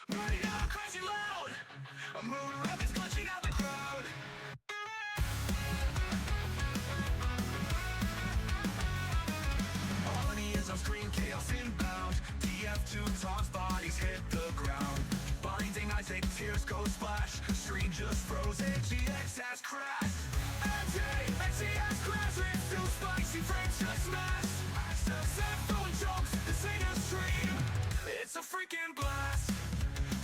Running out, crashing loud. A moon rapids clutching out the crowd. Colony is on screen, chaos inbound. TF2 taunts, bodies hit the ground. Blinding eyes, take tears, go splash. Screen just froze, GX has crashed. Edgey has crashed, it's too spicy, frames just smashed. Set phone jokes, this ain't a stream, it's a freaking blast.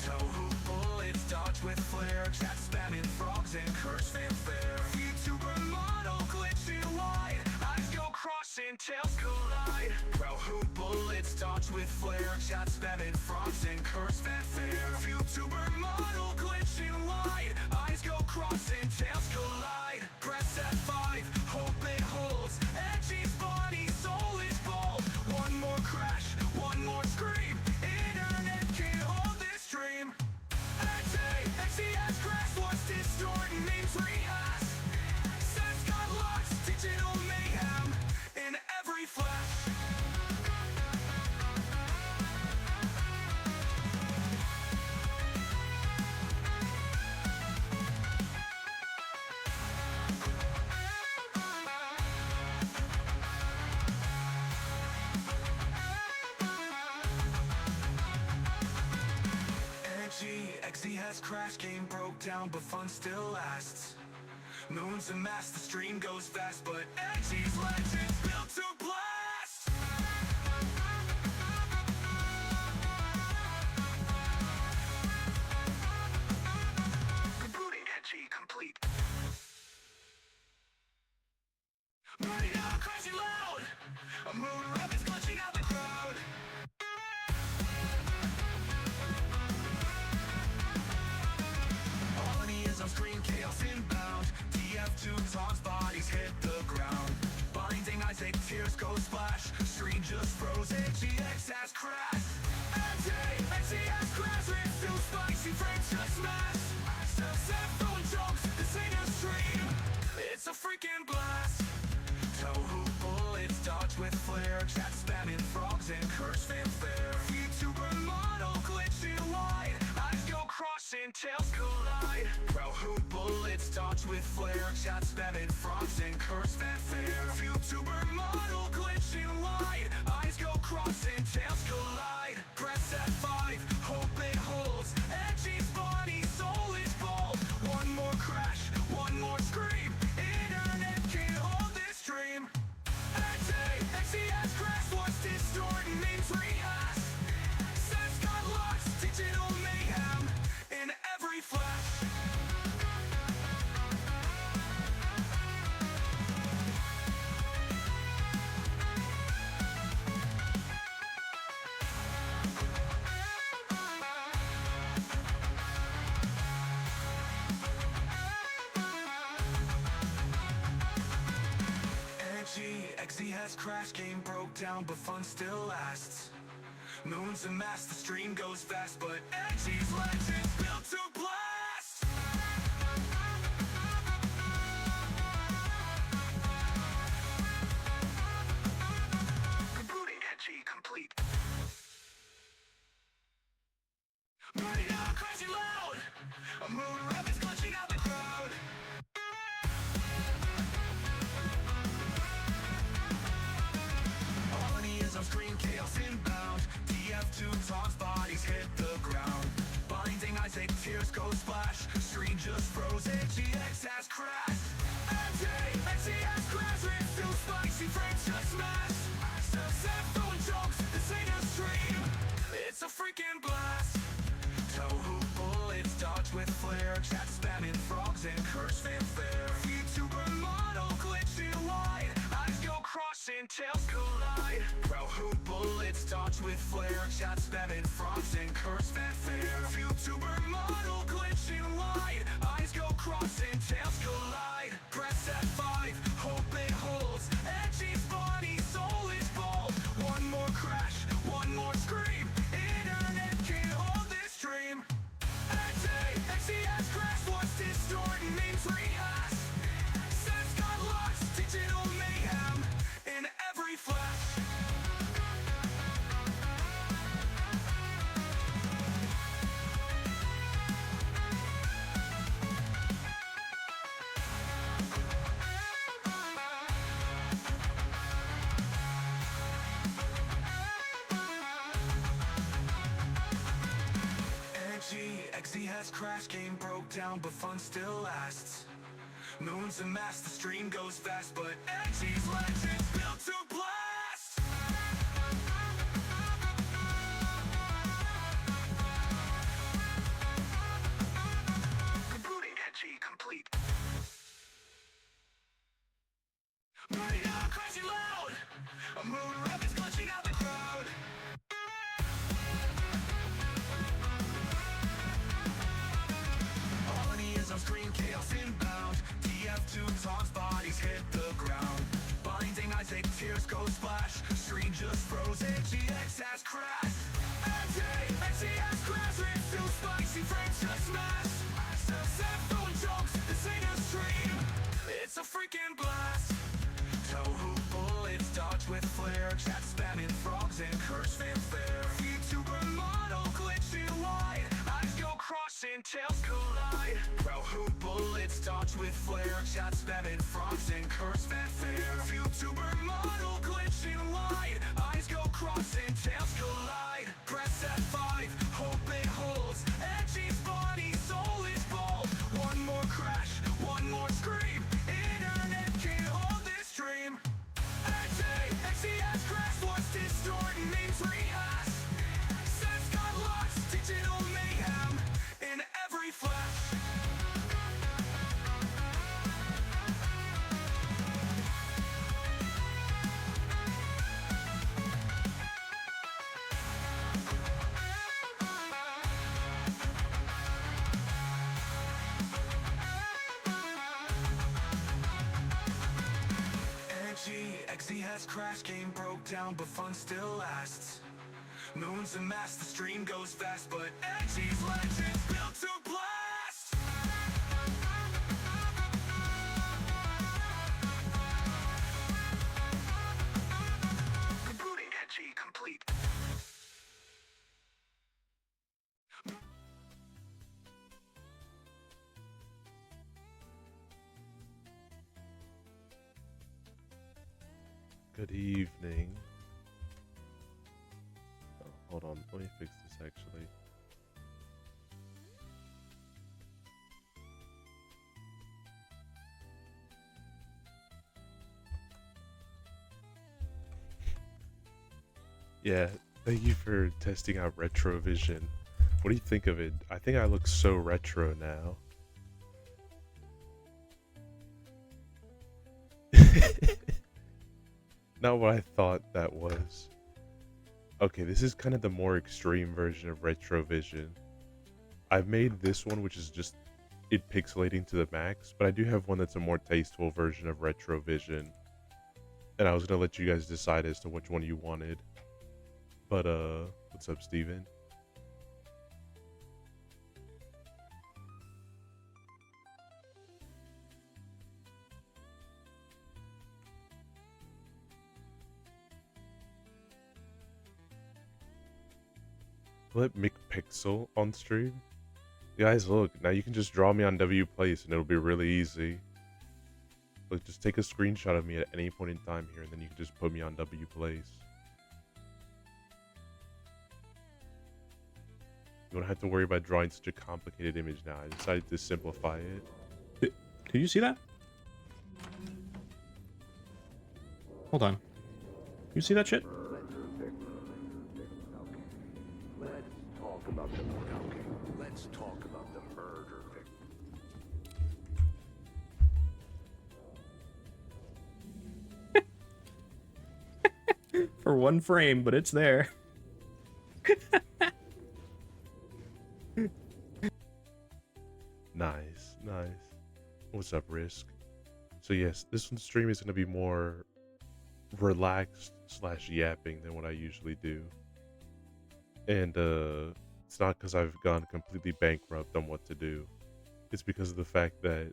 Tohu bullets dodge with flare, chat spamming frogs and curse fanfare. YouTuber model glitching wide, eyes go crossing, tails collide. Tohu bullets dodge with flare, chat spamming frogs and curse fanfare. YouTuber model glitching wide, eyes go crossing, tails collide. Press F5, hope it holds. Edgy's body, soul is bold. One more crash, one more scream. Internet can't hold this dream. Edgey has crashed, what's distorting, names rehash. Sense got lost, digital mayhem in every flash. Edgey has crashed, game broke down, but fun still lasts. Moon's a mass, the stream goes fast, but Edgy's legend's built to blast. Rebooting Edgey complete. Running out, crashing loud. A moon rapids clutching out the crowd. On screen, chaos inbound. TF2 taunts, bodies hit the ground. Blinding eyes, take tears, go splash. Screen just froze, GX has crashed. Edgey has crashed, it's too spicy, frames just smashed. Set phone jokes, this ain't a stream, it's a freaking blast. Tohu bullets dodge with flare, chat spamming frogs and curse fanfare. YouTuber model glitching wide, eyes go crossing, tails collide. Tohu bullets dodge with flare, chat spamming frogs and curse fanfare. YouTuber model glitching wide, eyes go crossing, tails collide. Press F5, hope it holds. Edgy's body, soul is bold. One more crash, one more scream. Internet can't hold this dream. Edgey has crashed, what's distorting, names rehash. Sense got lost, digital mayhem in every flash. Edgey has crashed, game broke down, but fun still lasts. Moon's a mass, the stream goes fast, but Edgy's legend's built to blast. Rebooting Edgey complete. Running out, crashing loud. A moon rapids clutching out the crowd. On screen, chaos inbound. TF2 taunts, bodies hit the ground. Blinding eyes, take tears, go splash. Screen just froze, GX has crashed. Edgey has crashed, it's too spicy, frames just smashed. Set phone jokes, this ain't a stream, it's a freaking blast. Tohu bullets dodge with flare, chat spamming frogs and curse fanfare. YouTuber model glitching wide, eyes go crossing, tails collide. Tohu bullets dodge with flare, chat spamming frogs and curse fanfare. YouTuber model glitching wide, eyes go crossing, tails collide. Press F5, hope it holds. Edgy's body, soul is bold. One more crash, one more scream. Internet can't hold this dream. Edgey has crashed, what's distorting, names rehash. Sense got lost, digital mayhem in every flash. Edgey has crashed, game broke down, but fun still lasts. Moons and mass, the stream goes fast, but Edgey's legends built to blast. Rebooting Edgey complete. Moving out, crashing loud. A moon rapids glitching out the crowd. Colony is on screen, chaos inbound. TF2 Tom's bodies hit the ground. Blinding eyes, tears go splash. Screen just froze, GX has crashed. Edgey has crashed, it's too spicy, frames just smash. Set throwing jokes, this ain't a stream, it's a freaking blast. Tohu bullets dodge with flare, chat spamming frogs and curse fanfare. YouTuber model glitching wide, eyes go crossing, tails collide. Tohu bullets dodge with flare, chat spamming frogs and curse fanfare. YouTuber model glitching wide, eyes go crossing, tails collide. Press F5, hope it holds. Edgey's body, soul is bold. One more crash, one more scream. Internet can't hold this dream. Edgey has crashed, what's distorting means rehash. Sets got lost, digital mayhem in every flash. Edgey has crashed, game broke down, but fun still lasts. Moons and mass, the stream goes fast, but Edgey's legends built to blast. Rebooting Edgey complete. Good evening. Oh, hold on, let me fix this actually. Yeah, thank you for testing out Retrovision. What do you think of it? I think I look so retro now. Not what I thought that was. Okay, this is kind of the more extreme version of Retrovision. I've made this one, which is just it pixelating to the max, but I do have one that's a more tasteful version of Retrovision. And I was gonna let you guys decide as to which one you wanted. But what's up, Steven? Let McPixel on stream? Guys, look, now you can just draw me on W Place and it'll be really easy. Look, just take a screenshot of me at any point in time here and then you can just put me on W Place. You don't have to worry about drawing such a complicated image now. I decided to simplify it. Did you see that? Hold on. You see that shit? Let's talk about the murder victim. For one frame, but it's there. Nice, nice. What's up, Risk? So yes, this one stream is going to be more relaxed / yapping than what I usually do. And it's not because I've gone completely bankrupt on what to do. It's because of the fact that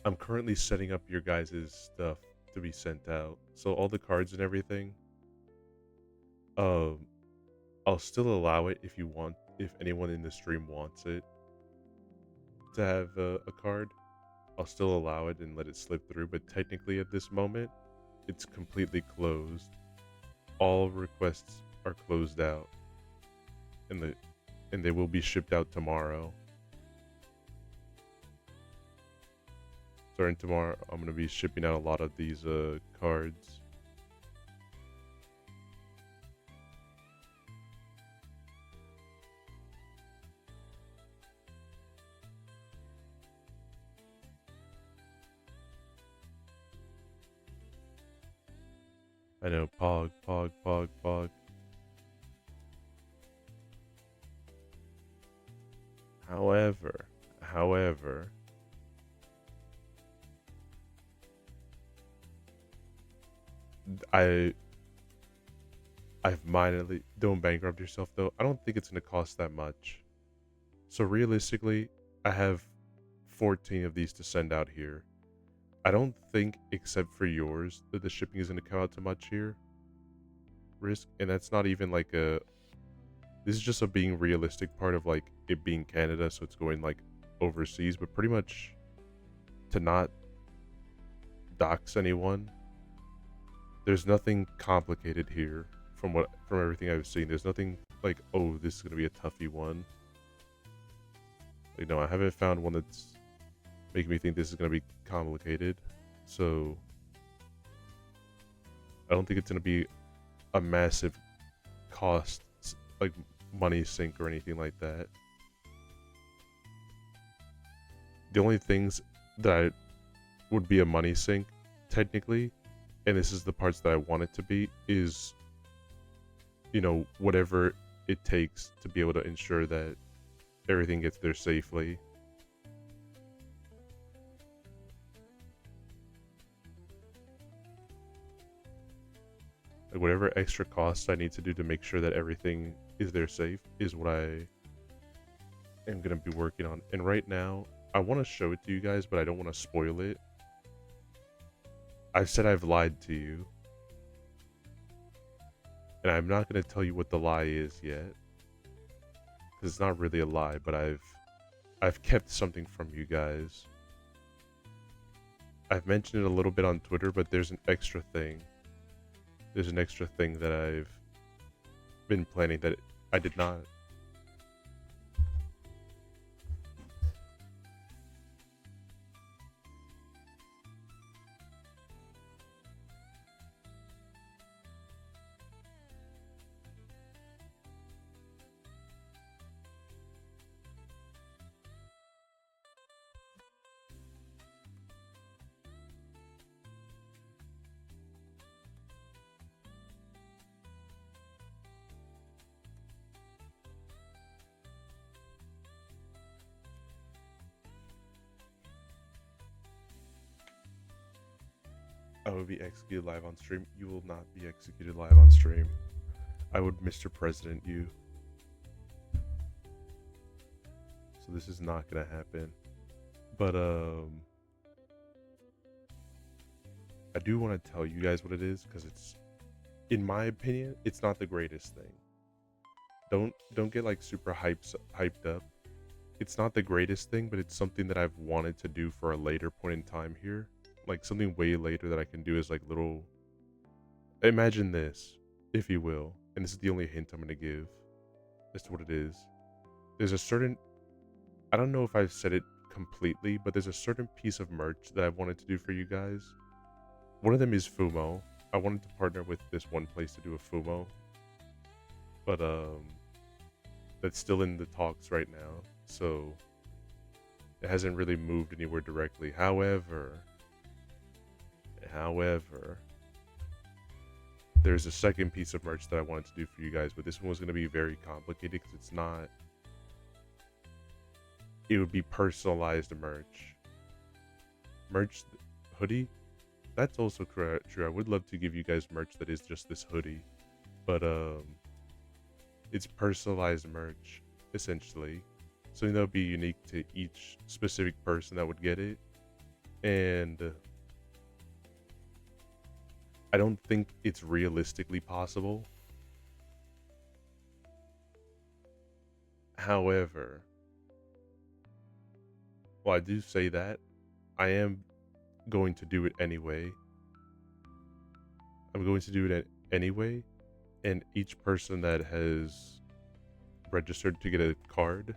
I'm currently setting up your guys' stuff to be sent out. So all the cards and everything, I'll still allow it if you want, if anyone in the stream wants it to have a card. I'll still allow it and let it slip through, but technically at this moment, it's completely closed. All requests are closed out. And and they will be shipped out tomorrow. Starting tomorrow, I'm going to be shipping out a lot of these cards. I know, Pog, Pog, Pog, Pog. However, I've mildly, don't bankrupt yourself though. I don't think it's gonna cost that much. So realistically, I have 14 of these to send out here. I don't think, except for yours, that the shipping is gonna come out to much here. Risk, and that's not even like a. This is just a being realistic part of like it being Canada, so it's going like overseas, but pretty much to not dox anyone. There's nothing complicated here from everything I've seen. There's nothing like, oh, this is gonna be a toughy one. Like, no, I haven't found one that's making me think this is gonna be complicated. So I don't think it's gonna be a massive cost, like money sink or anything like that. The only things that would be a money sink, technically, and this is the parts that I want it to be, is, you know, whatever it takes to be able to ensure that everything gets there safely. Like whatever extra costs I need to do to make sure that everything is there safe is what I am going to be working on. And right now, I want to show it to you guys, but I don't want to spoil it. I've said I've lied to you. And I'm not going to tell you what the lie is yet. Because it's not really a lie, but I've kept something from you guys. I've mentioned it a little bit on Twitter, but there's an extra thing. There's an extra thing that I've been planning that I did not. I would be executed live on stream. You will not be executed live on stream. I would Mr. President you. So this is not gonna happen. But I do want to tell you guys what it is, because it's, in my opinion, it's not the greatest thing. Don't get like super hyped up. It's not the greatest thing, but it's something that I've wanted to do for a later point in time here. Like something way later that I can do is like little. Imagine this, if you will, and this is the only hint I'm gonna give as to what it is. There's a certain, I don't know if I've said it completely, but there's a certain piece of merch that I've wanted to do for you guys. One of them is Fumo. I wanted to partner with this one place to do a Fumo, but that's still in the talks right now, so it hasn't really moved anywhere directly. However, there's a second piece of merch that I wanted to do for you guys, but this one was going to be very complicated because it's not. It would be personalized merch. Hoodie? That's also true. I would love to give you guys merch that is just this hoodie, but it's personalized merch essentially, something that would be unique to each specific person that would get it, and I don't think it's realistically possible. However, while I do say that, I am going to do it anyway. I'm going to do it anyway, and each person that has registered to get a card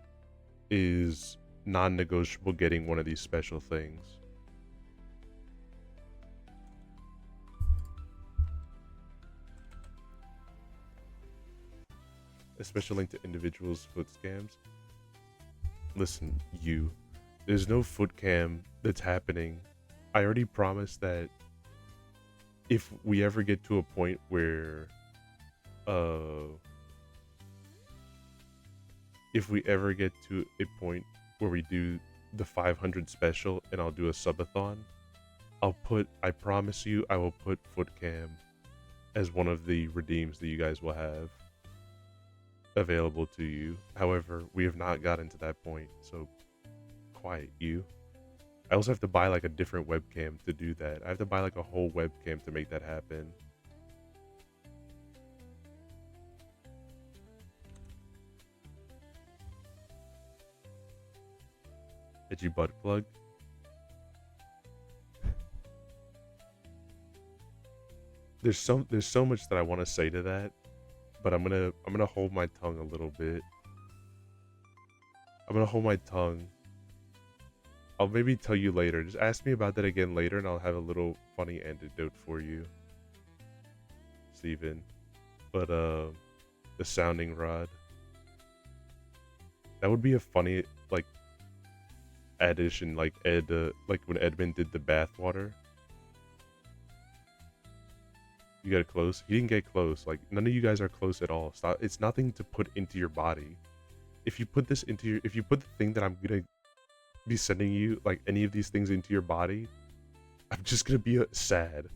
is non-negotiable getting one of these special things. A special link to individuals' foot scams. Listen, there's no foot cam that's happening. I already promised that if we ever get to a point where we do the 500 special and I'll do a subathon, I promise you I will put foot cam as one of the redeems that you guys will have available to you. However, we have not gotten to that point, so quiet you. I also have to buy like a different webcam to do that. I have to buy like a whole webcam to make that happen. Edgey butt plug. There's so much that I want to say to that, but I'm gonna hold my tongue a little bit. I'm gonna hold my tongue. I'll maybe tell you later. Just ask me about that again later, and I'll have a little funny anecdote for you, Steven. But the sounding rod. That would be a funny like addition, like like when Edmund did the bathwater. You got close. He didn't get close. Like none of you guys are close at all. Stop. It's nothing to put into your body. If you put if you put the thing that I'm gonna be sending you, like any of these things into your body, I'm just gonna be sad.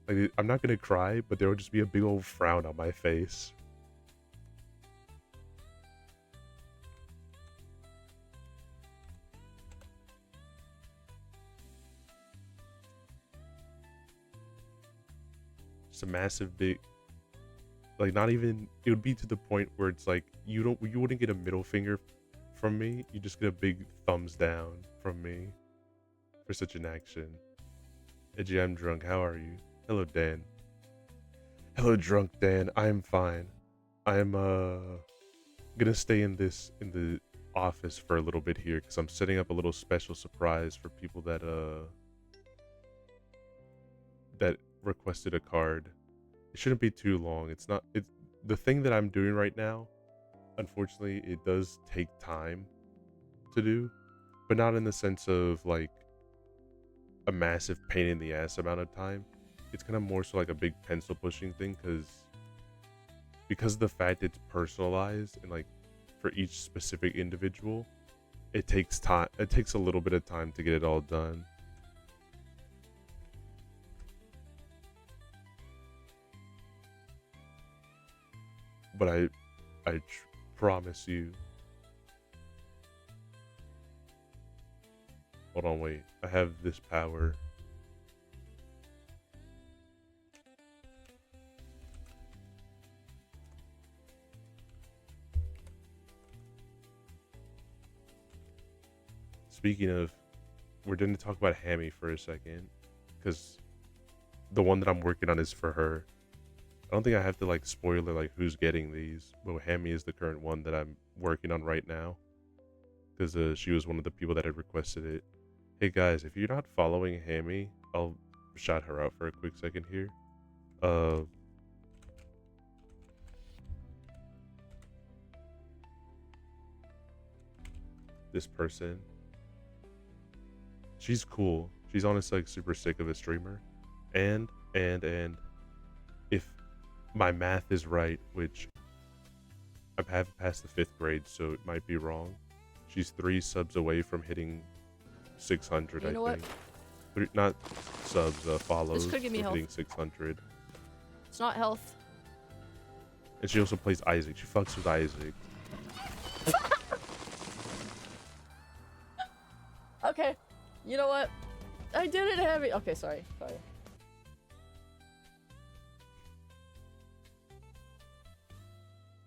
Like I'm not gonna cry, but there will just be a big old frown on my face. Just a massive big, like not even, it would be to the point where it's like you wouldn't get a middle finger from me, you just get a big thumbs down from me for such an action. Edgey, I'm drunk. How are you? Hello, Dan. Hello, drunk Dan. I am fine. I'm gonna stay in the office for a little bit here because I'm setting up a little special surprise for people that requested a card. It shouldn't be too long. It's the thing that I'm doing right now. Unfortunately, it does take time to do, but not in the sense of like a massive pain in the ass amount of time. It's kind of more so like a big pencil pushing thing because of the fact it's personalized and like for each specific individual, it takes time. It takes a little bit of time to get it all done. But I promise you. Hold on, wait. I have this power. Speaking of, we're going to talk about Hammy for a second, because the one that I'm working on is for her. I don't think I have to like spoiler like who's getting these, but Hammy is the current one that I'm working on right now, because she was one of the people that had requested it. Hey guys, if you're not following Hammy, I'll shout her out for a quick second here. This person, she's cool. She's honestly like super sick of a streamer, and if my math is right, which I haven't passed the 5th grade, so it might be wrong. She's 3 subs away from hitting 600, I think. What? Not subs, follows. This could give me hitting health. 600. It's not health. And she also plays Isaac. She fucks with Isaac. Okay. You know what? I did it heavy. Okay, sorry.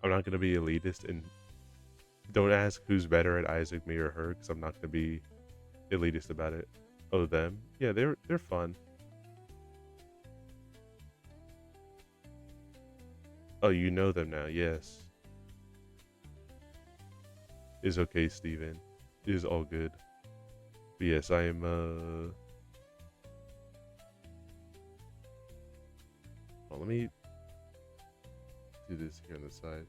I'm not gonna be elitist, and don't ask who's better at Isaac, me or her, because I'm not gonna be elitist about it. Oh, them? Yeah, they're fun. Oh, you know them now, yes. is okay, Steven. It is all good. But yes, I am well, let me do this here on the side.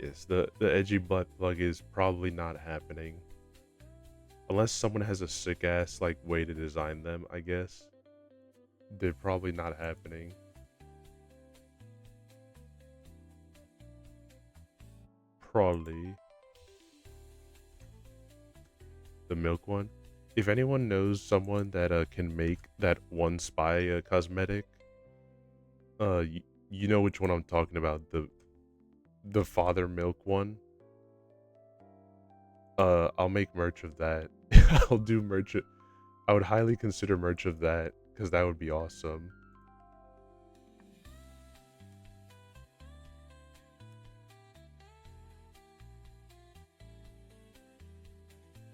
Yes, the edgy butt plug is probably not happening. Unless someone has a sick ass like way to design them, I guess. They're probably not happening. Probably. The milk one. If anyone knows someone that can make that one spy cosmetic, you know which one I'm talking about, the father milk one. I'll make merch of that. I'll do merch. I would highly consider merch of that because that would be awesome.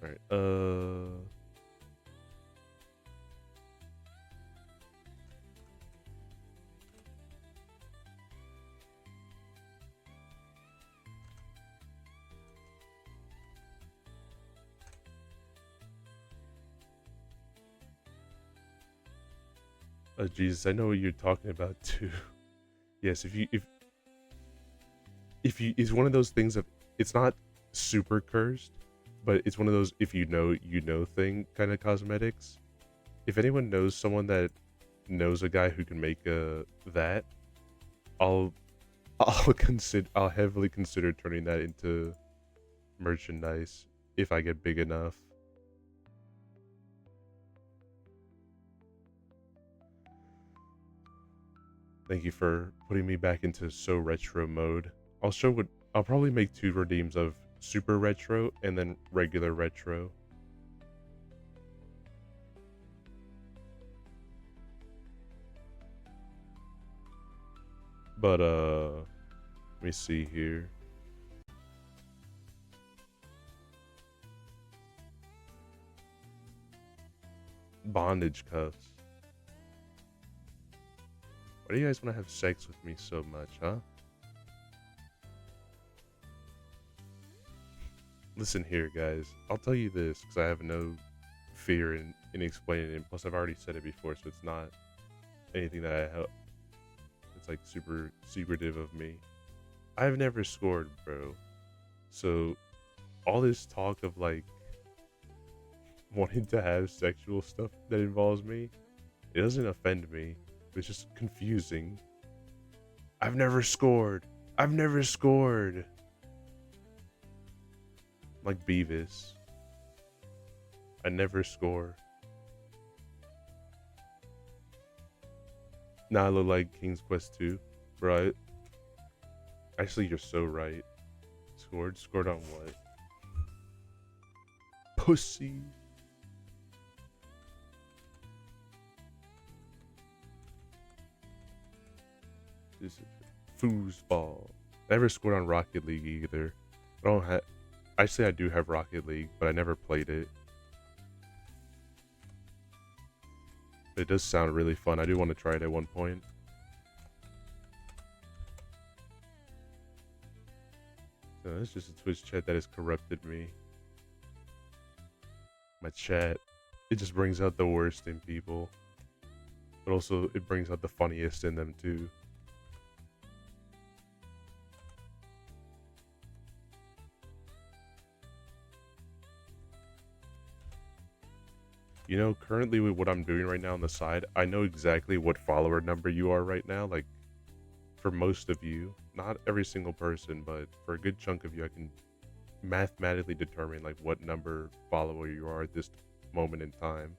All right. Oh Jesus, I know what you're talking about too. Yes, if you it's one of those things of it's not super cursed, but it's one of those if you know thing kind of cosmetics. If anyone knows someone that knows a guy who can make that, I'll I'll heavily consider turning that into merchandise if I get big enough. Thank you for putting me back into so retro mode. I'll probably make 2 redeems of super retro and then regular retro. But let me see here. Bondage cuffs. Why do you guys want to have sex with me so much, huh? Listen here, guys. I'll tell you this because I have no fear in explaining it. Plus, I've already said it before, so it's not anything that I help. It's like super secretive of me. I've never scored, bro. So, all this talk of like wanting to have sexual stuff that involves me, it doesn't offend me. It's just confusing. I've never scored. I've never scored. Like Beavis. I never score. Now I look like King's Quest 2. Right? Actually, you're so right. Scored? Scored on what? Pussy. This is foosball. I never scored on Rocket League either. I don't have. Actually, I do have Rocket League, but I never played it. But it does sound really fun. I do want to try it at one point. So it's just a Twitch chat that has corrupted me. My chat, it just brings out the worst in people. But also, it brings out the funniest in them too. You know, currently with what I'm doing right now on the side, I know exactly what follower number you are right now. Like, for most of you, not every single person, but for a good chunk of you, I can mathematically determine like what number follower you are at this moment in time.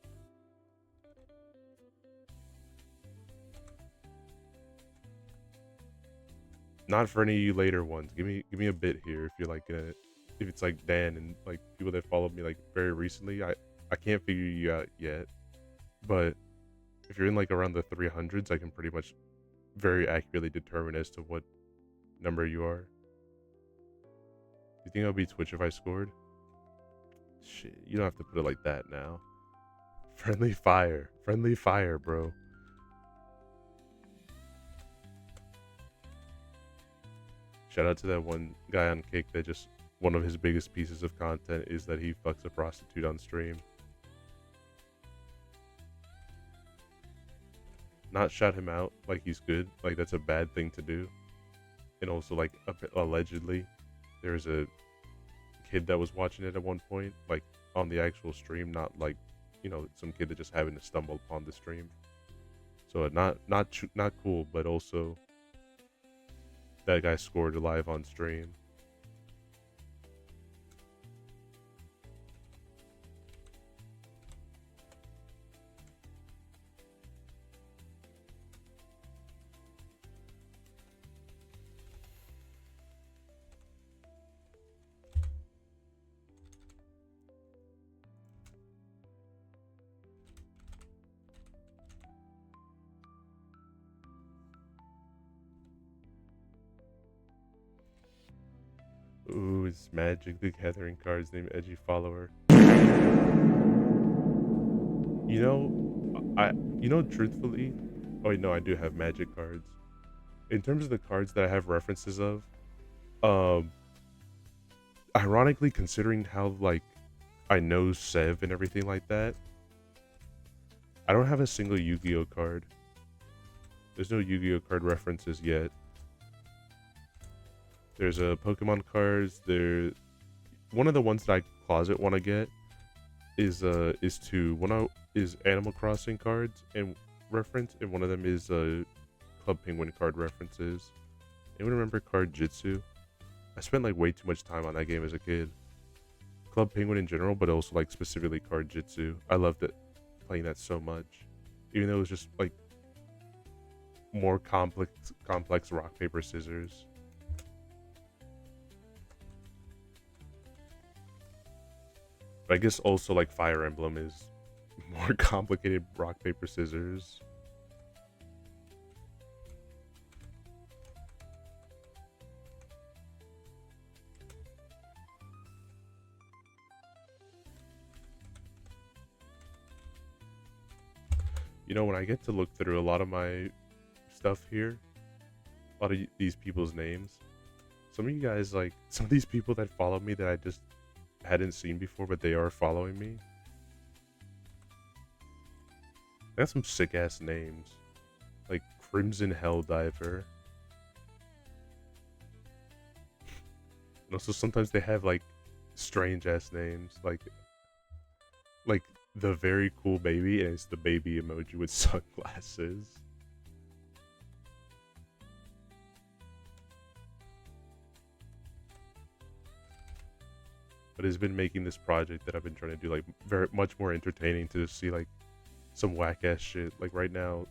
Not for any of you later ones. Give me a bit here if you're like if it's like Dan and like people that followed me like very recently. I can't figure you out yet, but if you're in like around the 300s, I can pretty much very accurately determine as to what number you are. Do you think I'll be Twitch if I scored? Shit, you don't have to put it like that now. Friendly fire, bro. Shout out to that one guy on Kick that just one of his biggest pieces of content is that he fucks a prostitute on stream. Not shout him out like he's good, like that's a bad thing to do. And also like allegedly, there's a kid that was watching it at one point, like on the actual stream, not like, you know, some kid that just happened to stumble upon the stream. So not cool, but also that guy scored live on stream. Ooh, it's Magic the Gathering cards named Edgy Follower. You know, truthfully, oh wait, no, I do have Magic cards. In terms of the cards that I have references of, um, ironically, considering how like I know Sev and everything like that, I don't have a single Yu-Gi-Oh card. There's no Yu-Gi-Oh card references yet. There's a Pokemon cards. One of the ones that I closet want to get is Animal Crossing cards and reference, and one of them is Club Penguin card references. Anyone remember Card Jitsu? I spent like way too much time on that game as a kid. Club Penguin in general, but also like specifically Card Jitsu. I loved it, playing that so much, even though it was just like more complex rock paper scissors. But I guess also like Fire Emblem is more complicated rock paper scissors. You know, when I get to look through a lot of my stuff here, a lot of these people's names, some of you guys, like, some of these people that follow me that I just hadn't seen before, but they are following me. They got some sick ass names, like Crimson Helldiver. And also sometimes they have like strange ass names, like the very cool baby, and it's the baby emoji with sunglasses. But it's been making this project that I've been trying to do like very much more entertaining to see like some whack ass shit. Like right now,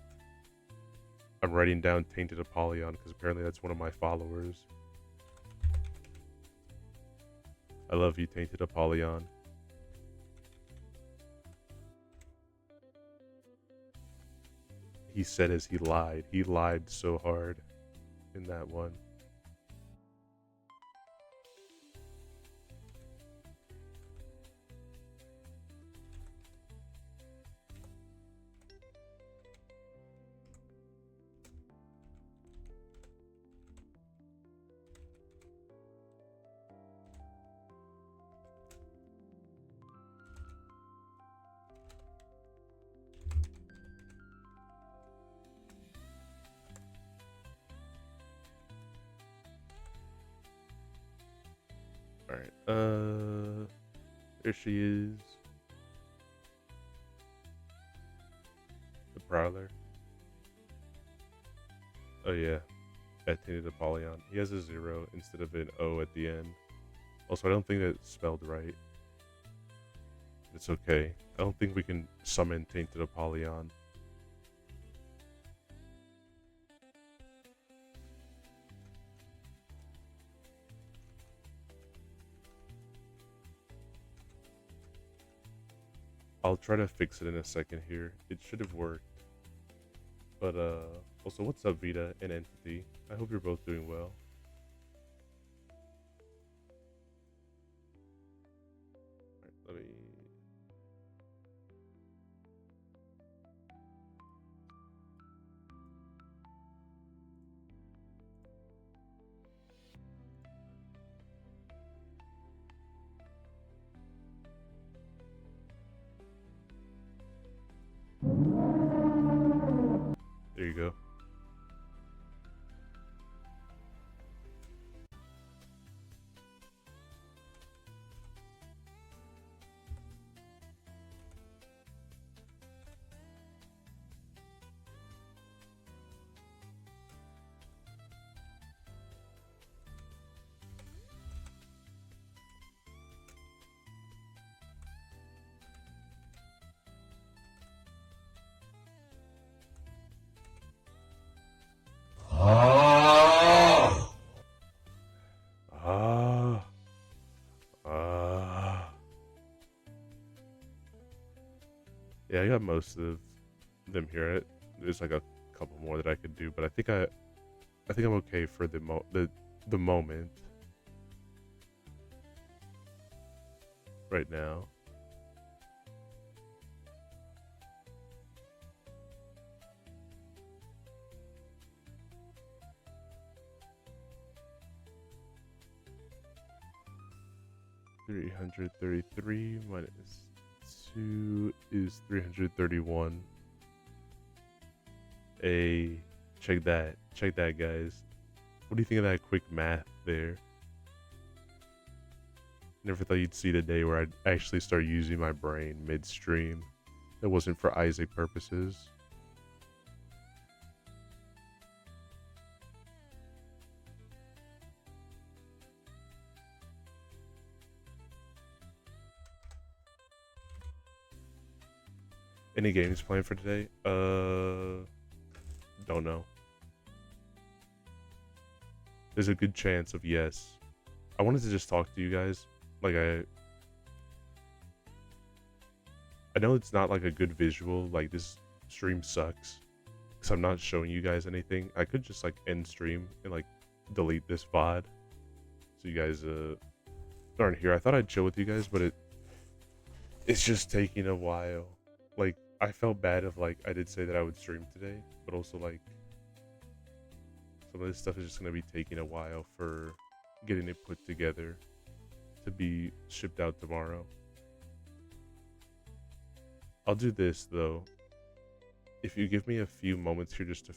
I'm writing down Tainted Apollyon because apparently that's one of my followers. I love you, Tainted Apollyon. He said as he lied. He lied so hard in that one. Alright, there she is. Prowler. Oh yeah, that tainted Apollyon. He has a 0 instead of an O at the end. Also, I don't think that's spelled right. It's okay. I don't think we can summon tainted Apollyon. I'll try to fix it in a second here. It should have worked. But also, what's up, Vita and Entity? I hope you're both doing well. Alright, let me. There you go. Ah. Ah. Yeah, I got most of them here. There's like a couple more that I could do, but I think I'm okay for the moment right now. $333 minus 2 is 331. Check that, guys. What do you think of that quick math there? Never thought you'd see the day where I'd actually start using my brain midstream. That wasn't for Isaac purposes. Any games planned for today? Don't know. There's a good chance of yes. I wanted to just talk to you guys. Like I know it's not like a good visual. Like this stream sucks because I'm not showing you guys anything. I could just like end stream and like delete this VOD so you guys aren't here. I thought I'd chill with you guys, but it's just taking a while. Like I felt bad of like I did say that I would stream today, but also like some of this stuff is just gonna be taking a while for getting it put together to be shipped out tomorrow. I'll do this though. If you give me a few moments here just to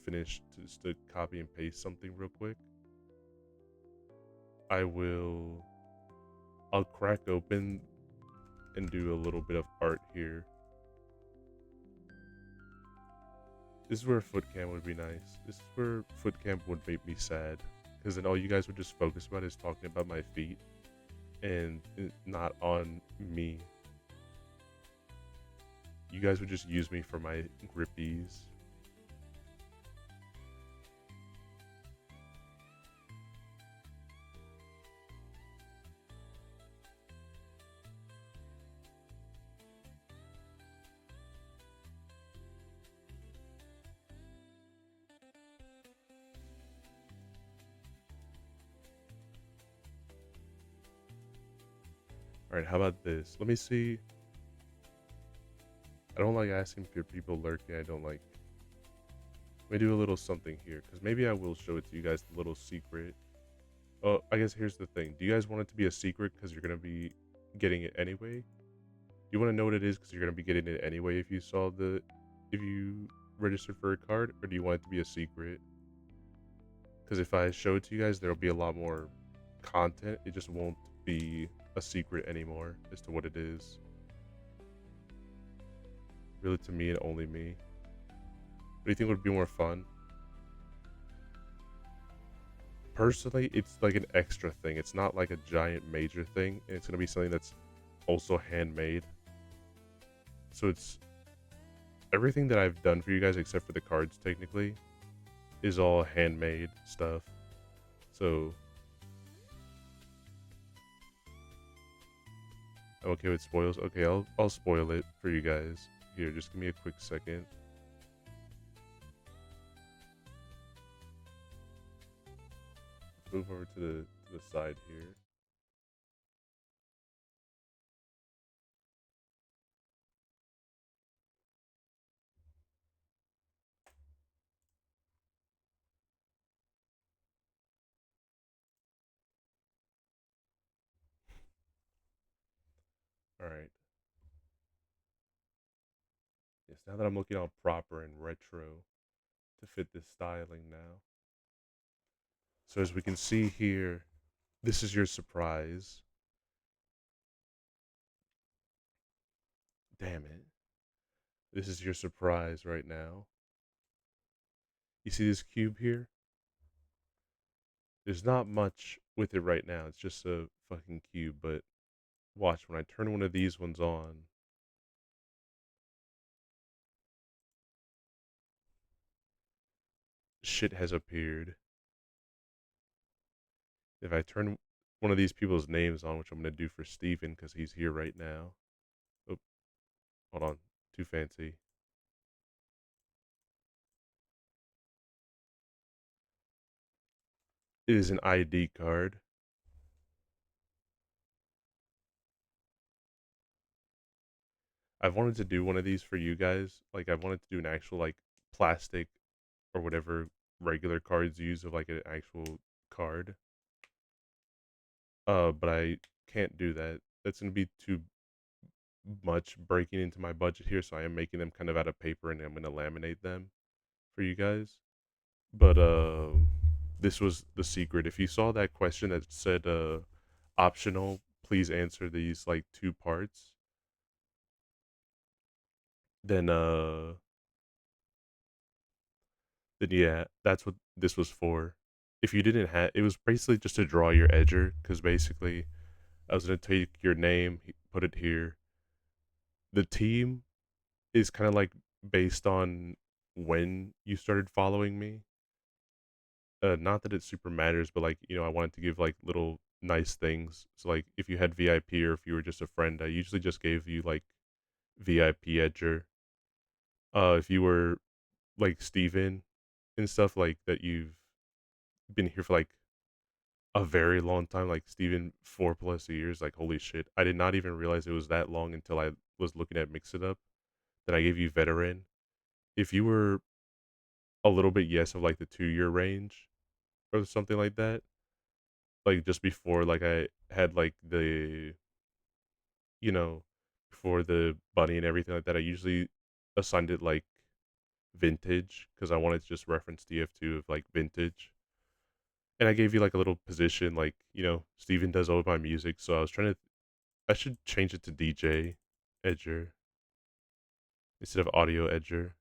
copy and paste something real quick, I'll crack open and do a little bit of art here. This is where foot cam would be nice. This is where foot cam would make me sad. Because then all you guys would just focus about is talking about my feet. And not on me. You guys would just use me for my grippies. Alright, how about this? Let me see. I don't like asking for people lurking. I don't like. Let me do a little something here, because maybe I will show it to you guys, the little secret. Oh, I guess here's the thing. Do you guys want it to be a secret because you're going to be getting it anyway? You want to know what it is because you're going to be getting it anyway if you registered for a card? Or do you want it to be a secret? Because if I show it to you guys, there'll be a lot more content. It just won't be a secret anymore as to what it is. Really, to me and only me. What do you think would be more fun? Personally, it's like an extra thing. It's not like a giant major thing, and it's gonna be something that's also handmade. So it's everything that I've done for you guys, except for the cards, technically, is all handmade stuff. So I'm okay with spoils. Okay, I'll spoil it for you guys. Here, just give me a quick second. Move over to the side here. All right. Yes, now that I'm looking all proper and retro to fit this styling now. So as we can see here, this is your surprise. Damn it. This is your surprise right now. You see this cube here? There's not much with it right now. It's just a fucking cube, but watch when I turn one of these ones on. Shit has appeared. If I turn one of these people's names on, which I'm gonna do for Steven because he's here right now. Oh, hold on. Too fancy. It is an ID card. I've wanted to do one of these for you guys. Like I wanted to do an actual like plastic or whatever regular cards use of like an actual card. But I can't do that. That's gonna be too much breaking into my budget here, so I am making them kind of out of paper and I'm gonna laminate them for you guys. But this was the secret. If you saw that question that said optional, please answer these like two parts, then yeah, that's what this was for. If you didn't have, it was basically just to draw your edger, because basically I was gonna take your name, put it here. The team is kind of like based on when you started following me. Not that it super matters, but like I wanted to give like little nice things. So like if you had VIP or if you were just a friend, I usually just gave you like VIP edger. If you were like Steven and stuff like that, you've been here for like a very long time, like Steven 4+ years. Like holy shit, I did not even realize it was that long until I was looking at Mix It Up. Then I gave you veteran. If you were a little bit yes of like the 2 year range or something like that, like just before like I had like the you know before the bunny and everything like that, I usually assigned it like vintage because I wanted to just reference DF2 of like vintage. And I gave you like a little position, like Steven does all of my music, so I was trying to. I should change it to DJ Edger instead of Audio Edger.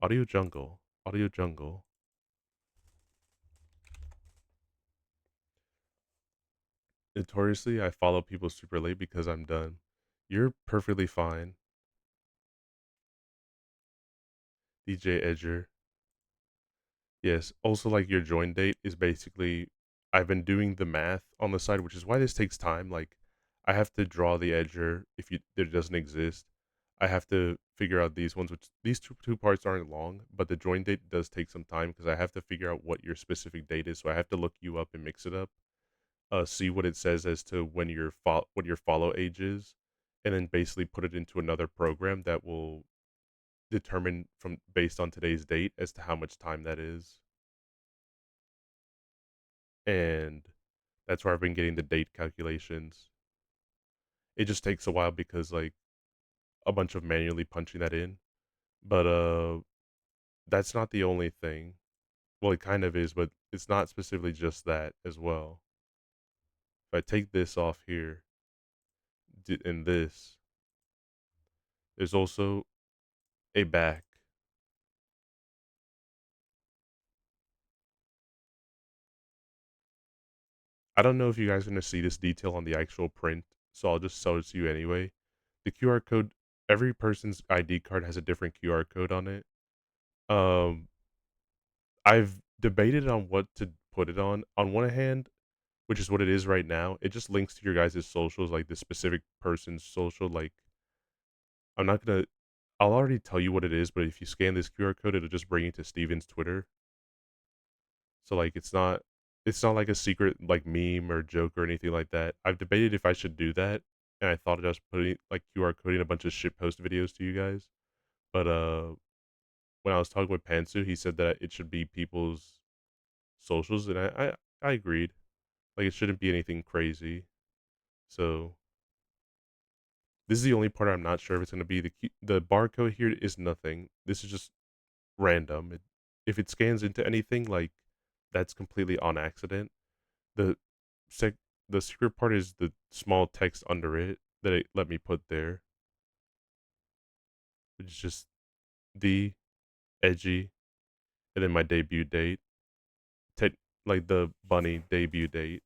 Audio Jungle. Audio Jungle. Notoriously, I follow people super late because I'm done. You're perfectly fine, DJ Edger. Yes. Also, like your join date is basically, I've been doing the math on the side, which is why this takes time. Like, I have to draw the edger if there doesn't exist. I have to figure out these ones, which these two parts aren't long, but the join date does take some time because I have to figure out what your specific date is. So I have to look you up and mix it up, see what it says as to when what your follow age is, and then basically put it into another program that will determine from based on today's date as to how much time that is. And that's where I've been getting the date calculations. It just takes a while because like a bunch of manually punching that in. But that's not the only thing. Well, it kind of is, but it's not specifically just that as well. If I take this off here and this, there's also a back. I don't know if you guys are gonna see this detail on the actual print, so I'll just show it to you anyway. The QR code, every person's ID card has a different QR code on it. Um, I've debated on what to put it on. On one hand, which is what it is right now, it just links to your guys' socials, like the specific person's social. Like, I'm not gonna, I'll already tell you what it is, but if you scan this QR code, it'll just bring you to Steven's Twitter. So like it's not like a secret like meme or joke or anything like that. I've debated if I should do that, and I thought of just putting like QR coding a bunch of shit post videos to you guys. But when I was talking with Pantsu, he said that it should be people's socials, and I agreed. Like it shouldn't be anything crazy. So this is the only part I'm not sure if it's gonna be the barcode here is nothing. This is just random. If it scans into anything like that's completely on accident. The sec the secret part is the small text under it that it let me put there, which is just the edgy and then my debut date. Te- like the bunny debut date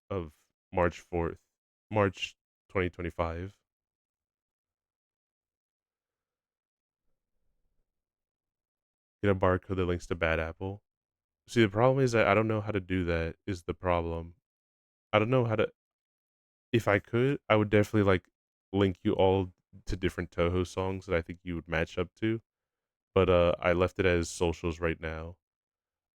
of March 4th, March 2025. Get a barcode that links to Bad Apple. See, the problem is that I don't know how to do that, is the problem. I don't know how to. If I could, I would definitely like link you all to different Toho songs that I think you would match up to. But I left it as socials right now.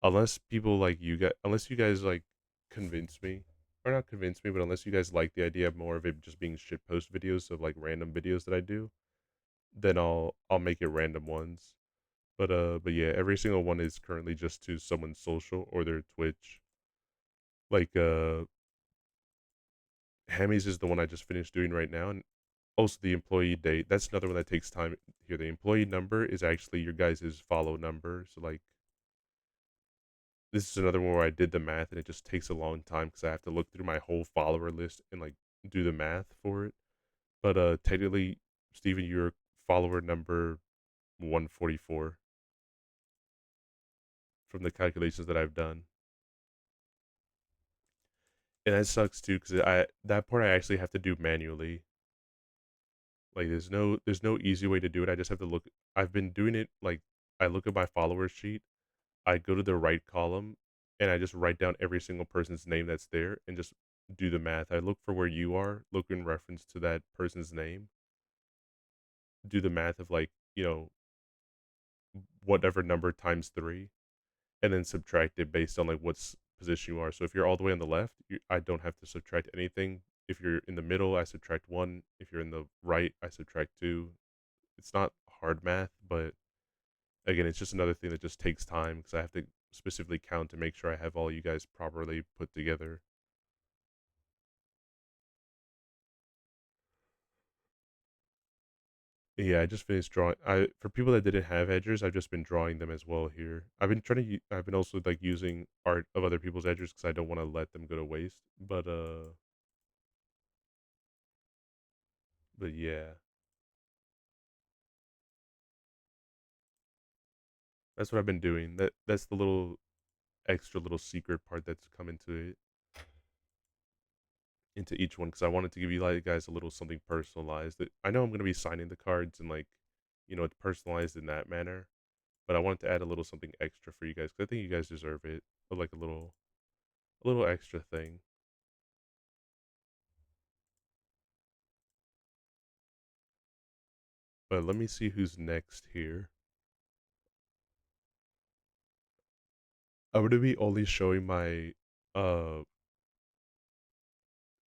Unless people like you guys, unless you guys like convince me, or not convince me, but unless you guys like the idea of more of it just being shit post videos of like random videos that I do, then I'll make it random ones. But yeah, every single one is currently just to someone's social or their Twitch. Like Hammy's is the one I just finished doing right now, and also the employee date. That's another one that takes time here. The employee number is actually your guys' follow number. So like this is another one where I did the math and it just takes a long time because I have to look through my whole follower list and like do the math for it. But technically, Steven, you're follower number 144 from the calculations that I've done. And that sucks too because I that part I actually have to do manually. Like there's no easy way to do it. I just have to look. I've been doing it like I look at my follower sheet, I go to the right column, and I just write down every single person's name that's there and just do the math. I look for where you are, look in reference to that person's name, do the math of like, whatever number times three, and then subtract it based on like what's position you are. So if you're all the way on the left, I don't have to subtract anything. If you're in the middle, I subtract one. If you're in the right, I subtract two. It's not hard math, but again, it's just another thing that just takes time because I have to specifically count to make sure I have all you guys properly put together. Yeah, I just finished drawing. I for people that didn't have edgers, I've just been drawing them as well here. I've been trying to. I've been also like using art of other people's edgers because I don't want to let them go to waste. But yeah, that's what I've been doing. That's the little extra little secret part that's come into each one because I wanted to give you like guys a little something personalized. That I know I'm gonna be signing the cards and like, it's personalized in that manner. But I wanted to add a little something extra for you guys because I think you guys deserve it. Like a little extra thing. But let me see who's next here. I'm gonna be only showing my uh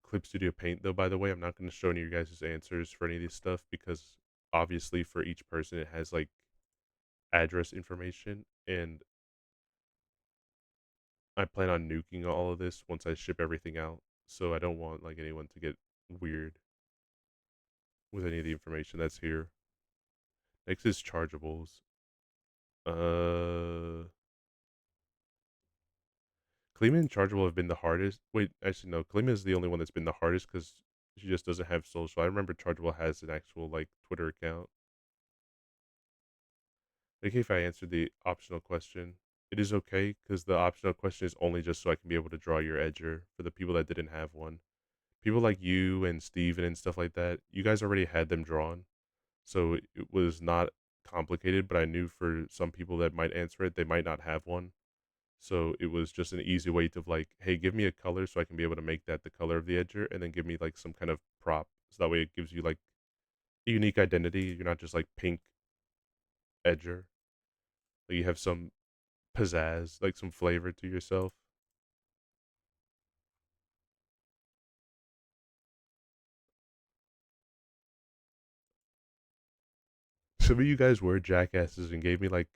Clip Studio Paint though. By the way, I'm not gonna show any of you guys' answers for any of this stuff because obviously for each person it has like address information, and I plan on nuking all of this once I ship everything out. So I don't want like anyone to get weird with any of the information that's here. Next is chargeables. Uh, Kalima and Chargeable have been the hardest. Wait, actually no. Kalima is the only one that's been the hardest because she just doesn't have social. I remember Chargeable has an actual like Twitter account. Okay, if I answered the optional question. it is okay because the optional question is only just so I can be able to draw your edger for the people that didn't have one. People like you and Steven and stuff like that, you guys already had them drawn. So it was not complicated, but I knew for some people that might answer it, they might not have one. So it was just an easy way to like, hey, give me a color so I can be able to make that the color of the edger, and then give me like some kind of prop. So that way it gives you like a unique identity. You're not just like pink edger. Like you have some pizzazz, like some flavor to yourself. Some of you guys were jackasses and gave me like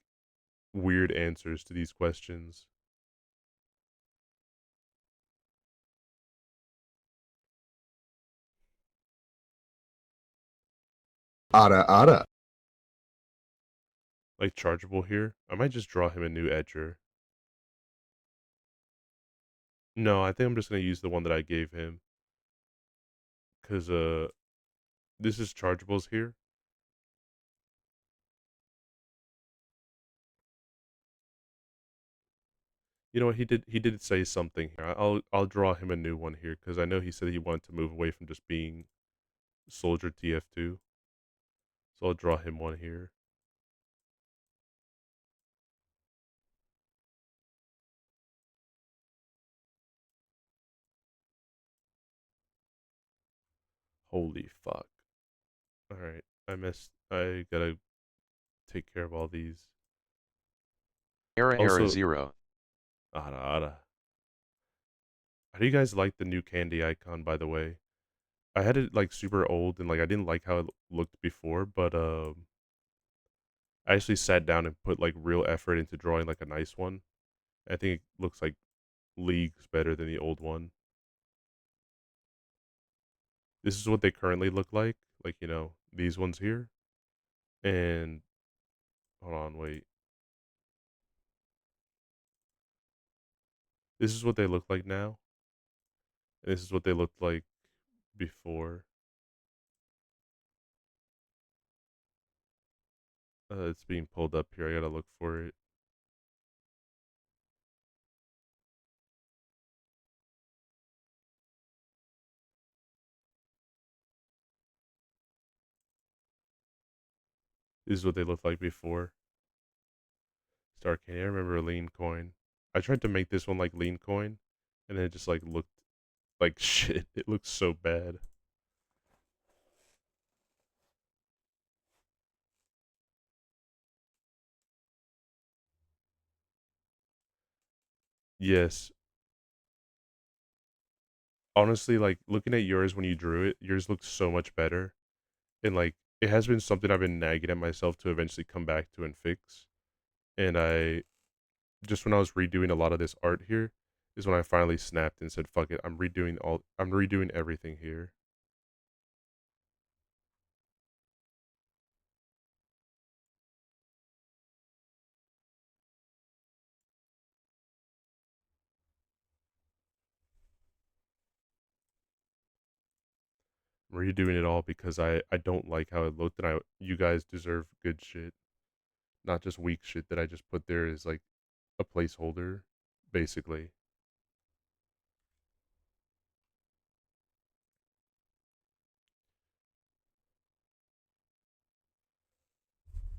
weird answers to these questions. Ara ara. Like chargeable here. I might just draw him a new edger. No, I think I'm just gonna use the one that I gave him. Cause this is chargeables here. You know what, he did say something here. I'll draw him a new one here because I know he said he wanted to move away from just being Soldier TF2. So I'll draw him one here. Holy fuck. Alright. I gotta take care of all these. Error Also, 0. Ada Ada. How do you guys like the new candy icon, by the way? I had it like super old and like I didn't like how it looked before, but I actually sat down and put like real effort into drawing like a nice one. I think it looks like leagues better than the old one. This is what they currently look like, you know, these ones here. And hold on, wait. This is what they look like now. And this is what they looked like before. It's being pulled up here. I gotta look for it. This is what they looked like before. Star Candy. I remember a lean coin. I tried to make this one like lean coin, and it just like looked like shit. It looked so bad. Yes. Honestly, like looking at yours when you drew it, yours looked so much better. And like it has been something I've been nagging at myself to eventually come back to and fix. And I just when I was redoing a lot of this art here is when I finally snapped and said, "Fuck it, I'm redoing everything here." I'm redoing it all because I don't like how it looked, and I you guys deserve good shit, not just weak shit that I just put there as like a placeholder, basically.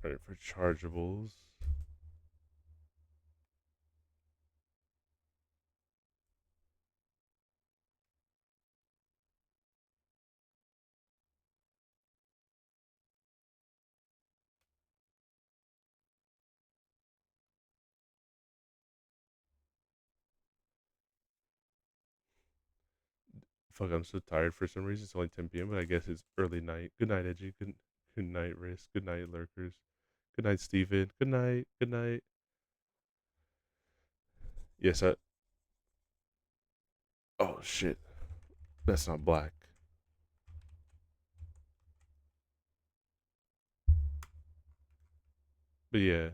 All right, for chargeables. Fuck, I'm so tired for some reason. It's only 10 p.m., but I guess it's early night. Good night, Edgy. Good night, Risk. Good night, Lurkers. Good night, Steven. Good night. Good night. Yes, I. Oh, shit. That's not black. But yeah.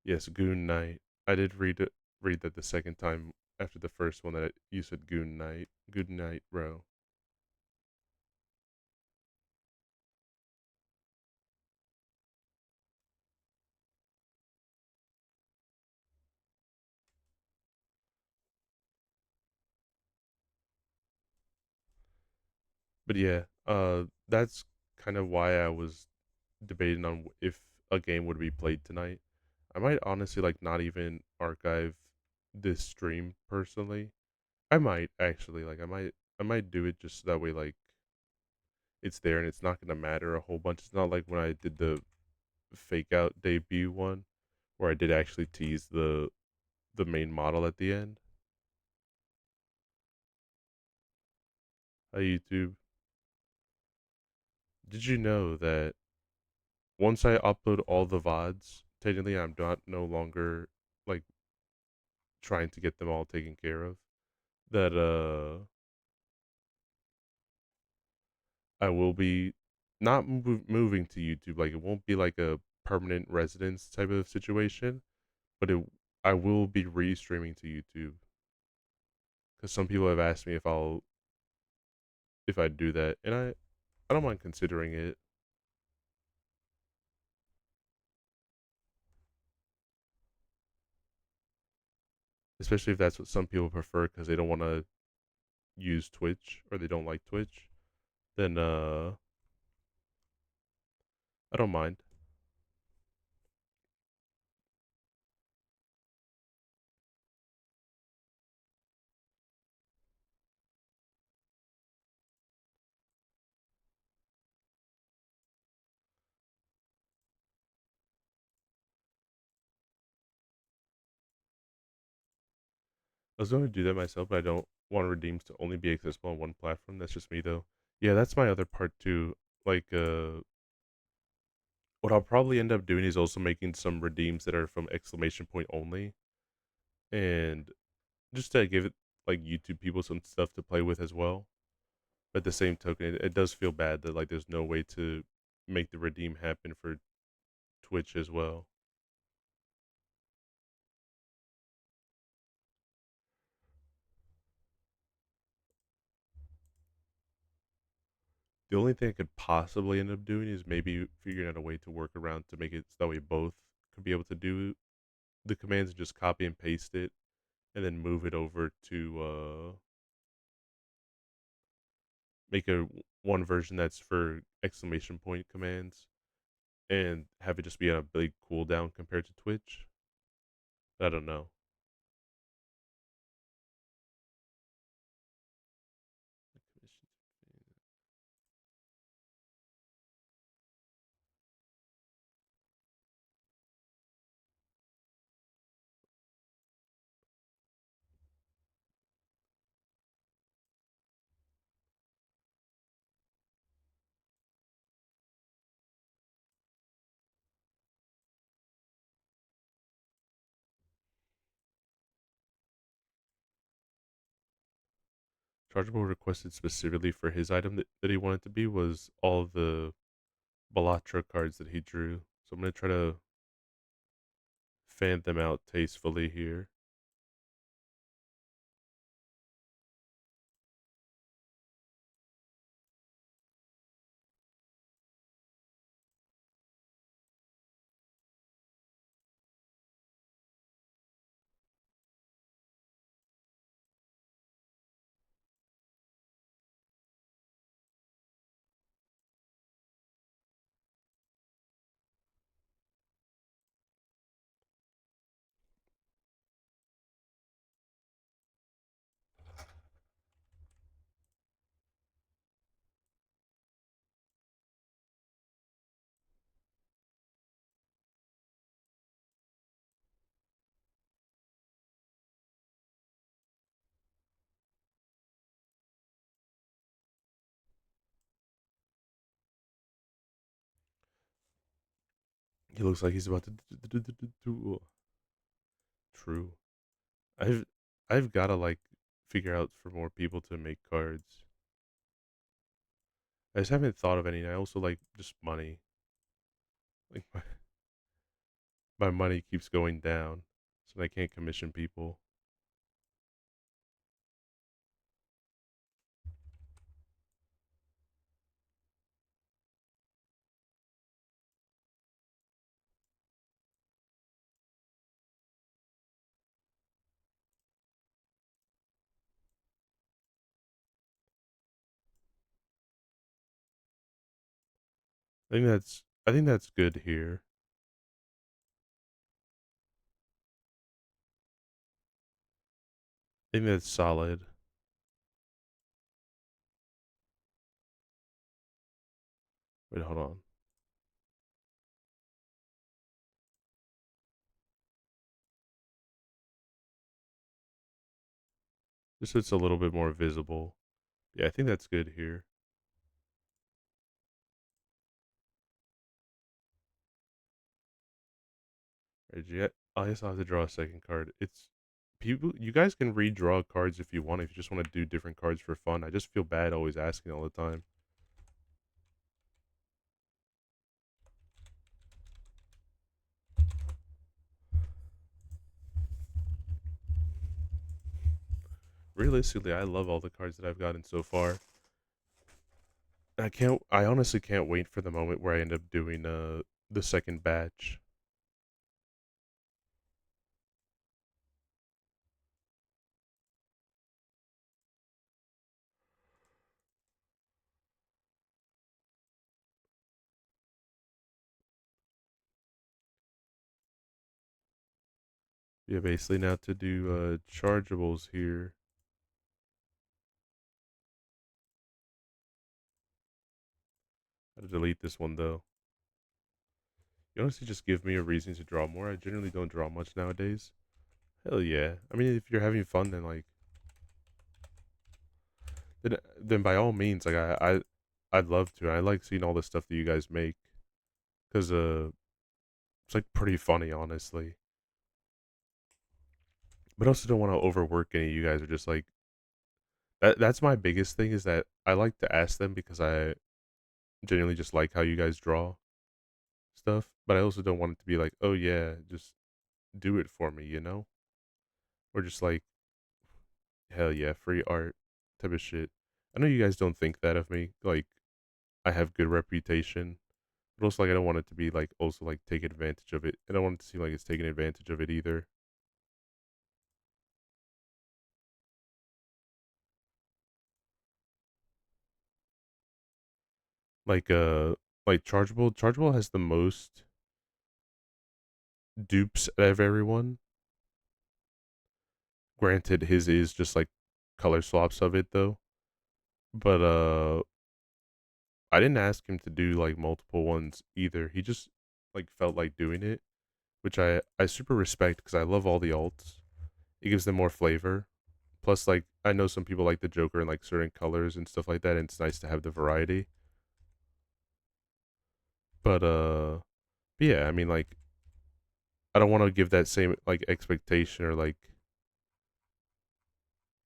Yes, Goon Night. I did read that the second time after the first one that you said Goon Night. Good night, bro. But yeah, that's kind of why I was debating on if a game would be played tonight. I might honestly like not even archive this stream personally. I might actually like I might do it just so that way like it's there and it's not gonna matter a whole bunch. It's not like when I did the fake out debut one where I did actually tease the main model at the end. Hi YouTube. Did you know that once I upload all the VODs, technically I'm not no longer like trying to get them all taken care of. That I will be not moving to YouTube. Like it won't be like a permanent residence type of situation, but I will be restreaming to YouTube because some people have asked me if I'd do that, and I don't mind considering it, especially if that's what some people prefer because they don't want to use Twitch or they don't like Twitch. Then I don't mind. I was going to do that myself, but I don't want redeems to only be accessible on one platform. That's just me though. Yeah, that's my other part too. Like what I'll probably end up doing is also making some redeems that are from exclamation point only, and just to give it like YouTube people some stuff to play with as well. But at the same token, it does feel bad that like there's no way to make the redeem happen for Twitch as well. The only thing I could possibly end up doing is maybe figuring out a way to work around to make it so that way both could be able to do the commands and just copy and paste it and then move it over to make a one version that's for exclamation point commands and have it just be on a big cooldown compared to Twitch. I don't know. Chargeable requested specifically for his item that he wanted to be was all the Balatra cards that he drew. So I'm gonna try to fan them out tastefully here. He looks like he's about to do. True. I've I've gotta like figure out for more people to make cards. I just haven't thought of any. And I also like just money. Like my money keeps going down, so I can't commission people. I think that's good here. I think that's solid. Wait, hold on. Just so it's a little bit more visible. Yeah, I think that's good here. Edgey, I guess I'll have to draw a second card. It's people. You guys can redraw cards if you want. If you just want to do different cards for fun. I just feel bad always asking all the time. Realistically, I love all the cards that I've gotten so far. I can't. I honestly can't wait for the moment where I end up doing the second batch. Yeah, basically now to do chargeables here. I had to delete this one though. You honestly just give me a reason to draw more. I generally don't draw much nowadays. Hell yeah. I mean, if you're having fun, then like, then by all means, like I'd love to. I like seeing all the stuff that you guys make because it's like pretty funny, honestly. But I also don't want to overwork any of you guys. Are just like that's my biggest thing is that I like to ask them because I genuinely just like how you guys draw stuff. But I also don't want it to be like, oh yeah, just do it for me, you know? Or just like, hell yeah, free art type of shit. I know you guys don't think that of me. Like, I have good reputation, but also like I don't want it to be like also like take advantage of it. I don't want it to seem like it's taking advantage of it either. Like chargeable has the most dupes out of everyone. Granted, his is just like color swaps of it though. But I didn't ask him to do like multiple ones either. He just like felt like doing it, which I super respect because I love all the alts. It gives them more flavor. Plus, like I know some people like the Joker in like certain colors and stuff like that, and it's nice to have the variety. But yeah, I mean like I don't want to give that same like expectation or like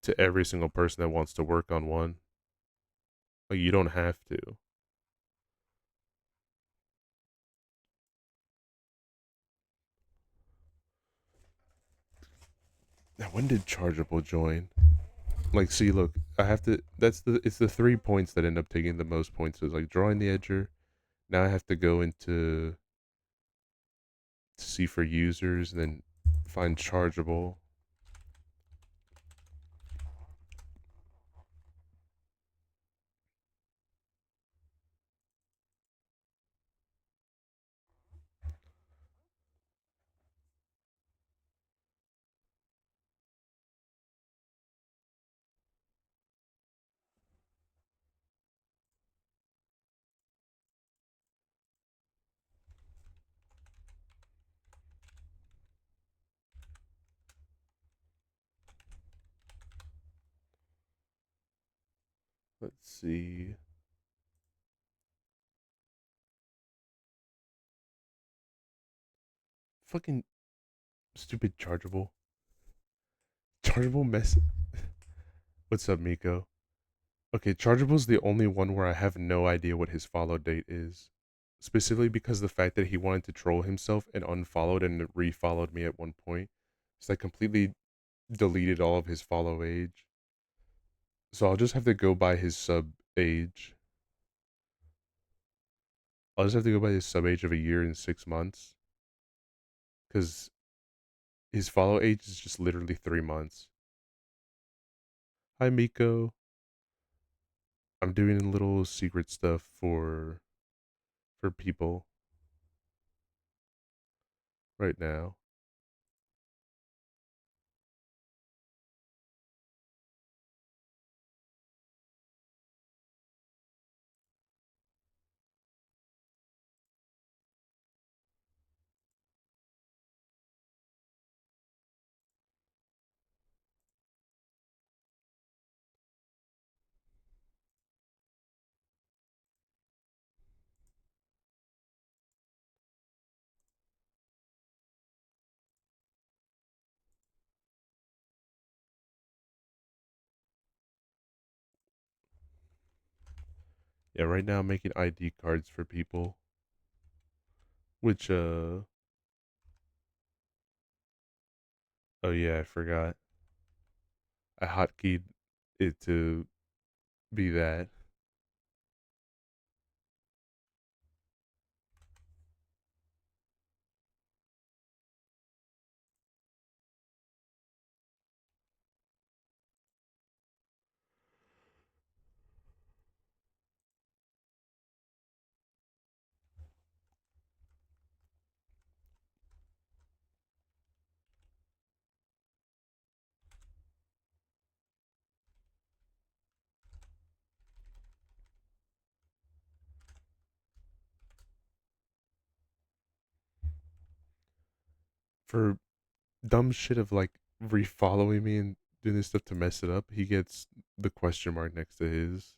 to every single person that wants to work on one. Like you don't have to. Now, when did Chargeable join? Like, see, look, I have to. It's the 3 points that end up taking the most points. So it's like drawing the edger. Now I have to go into see for users and then find Chargeable. Let's see. Fucking stupid Chargeable. Chargeable mess. What's up, Miko? Okay, Chargeable's the only one where I have no idea what his follow date is. Specifically because the fact that he wanted to troll himself and unfollowed and refollowed me at one point. So I completely deleted all of his follow age. So I'll just have to go by his sub age. I'll just have to go by his sub age of a year and 6 months. Because his follow age is just literally 3 months. Hi, Miko. I'm doing a little secret stuff for for people right now. Yeah, right now I'm making ID cards for people, which oh yeah, I forgot. I hotkeyed it to be that. For dumb shit of like refollowing me and doing this stuff to mess it up, he gets the question mark next to his.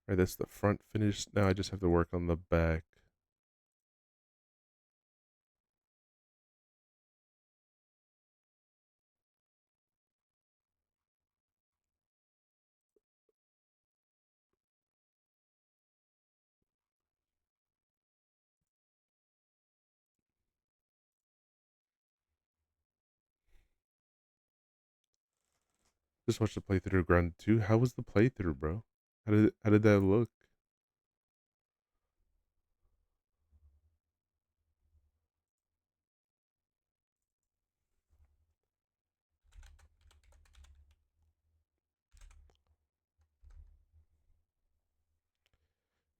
Alright, that's the front finished. Now I just have to work on the back. Just watched the playthrough of Ground 2. How was the playthrough, bro? How did that look?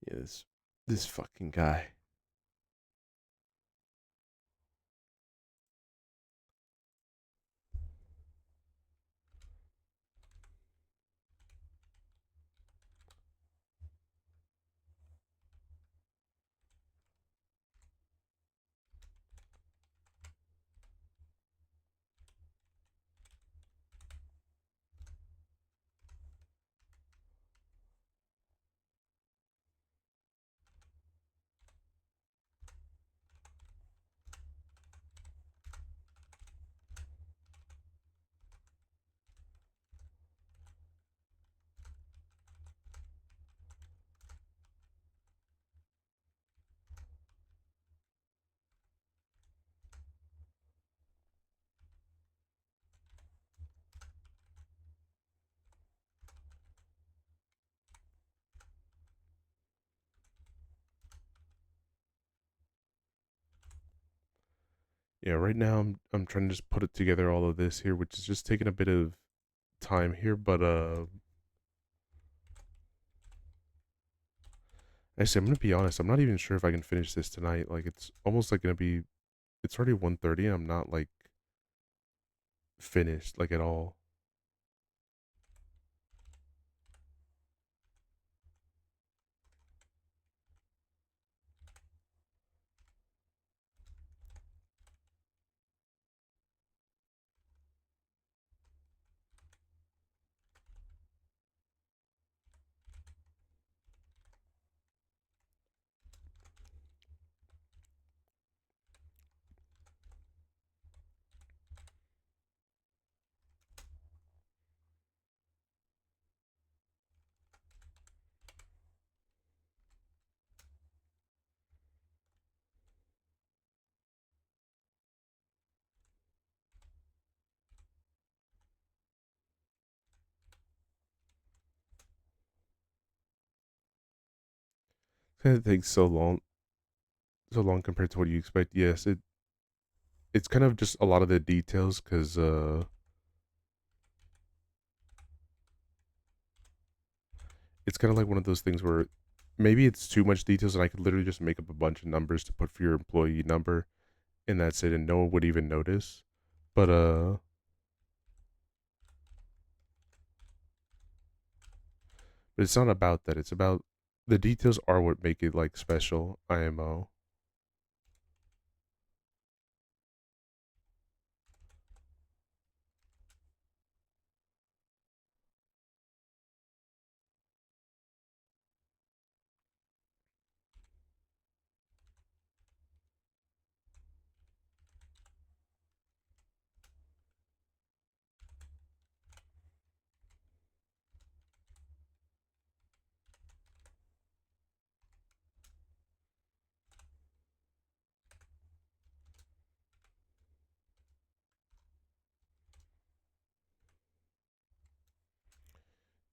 Yeah, this fucking guy. Yeah, right now I'm trying to just put it together all of this here, which is just taking a bit of time here, but actually I'm gonna be honest, I'm not even sure if I can finish this tonight. Like it's almost like gonna be it's already 1:30 and I'm not like finished like at all. It takes so long compared to what you expect. Yes, it's kind of just a lot of the details because it's kind of like one of those things where maybe it's too much details and I could literally just make up a bunch of numbers to put for your employee number and that's it, and no one would even notice. But it's not about that. It's about the details are what make it like special. IMO.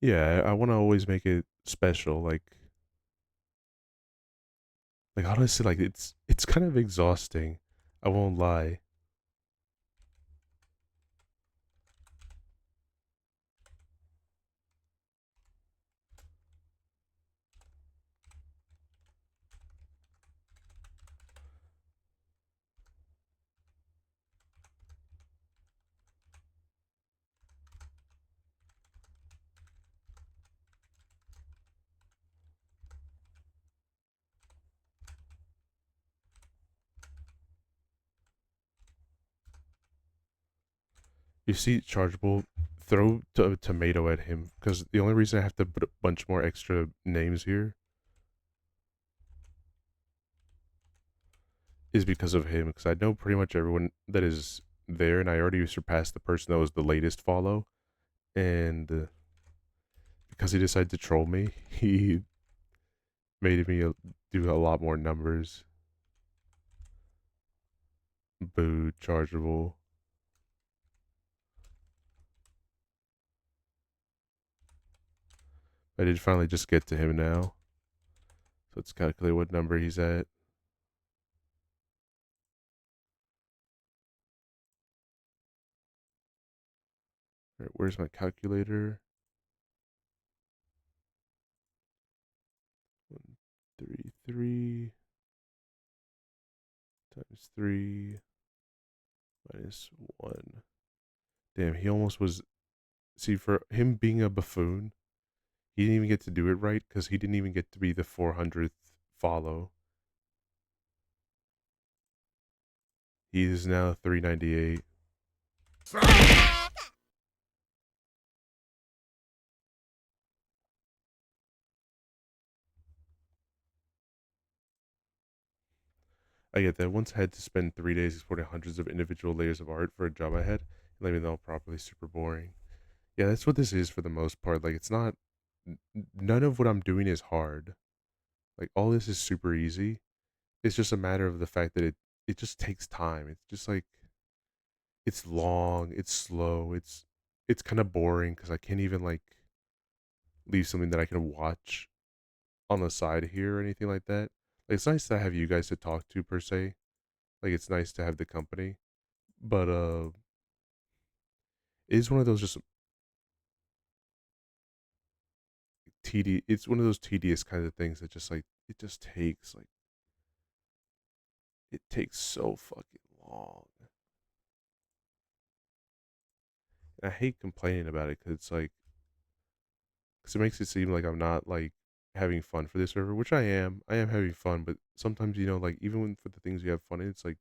Yeah, I want to always make it special. Like honestly, like it's kind of exhausting. I won't lie. You see, chargeable. Throw a tomato at him because the only reason I have to put a bunch more extra names here is because of him. Because I know pretty much everyone that is there, and I already surpassed the person that was the latest follow. And because he decided to troll me, he made me do a lot more numbers. Boo, chargeable. I did finally just get to him now. So let's calculate what number he's at. All right, where's my calculator? 133 times 3 minus 1. Damn, he almost was. See, for him being a buffoon, he didn't even get to do it right because he didn't even get to be the 400th follow. He is now 398. I get that. Once I had to spend 3 days exporting hundreds of individual layers of art for a job I had, and let me know properly, super boring. Yeah, that's what this is for the most part. Like, it's not. None of what I'm doing is hard. Like, all this is super easy. It's just a matter of the fact that it just takes time. It's just like it's long, it's slow, it's kind of boring because I can't even like leave something that I can watch on the side here or anything like that. Like it's nice to have you guys to talk to per se. Like it's nice to have the company, but it is one of those just tedious. It's one of those tedious kind of things that just like it just takes like it takes so fucking long. And I hate complaining about it because it's like because it makes it seem like I'm not like having fun for this server, which I am. I am having fun, but sometimes like even when for the things you have fun in, it's like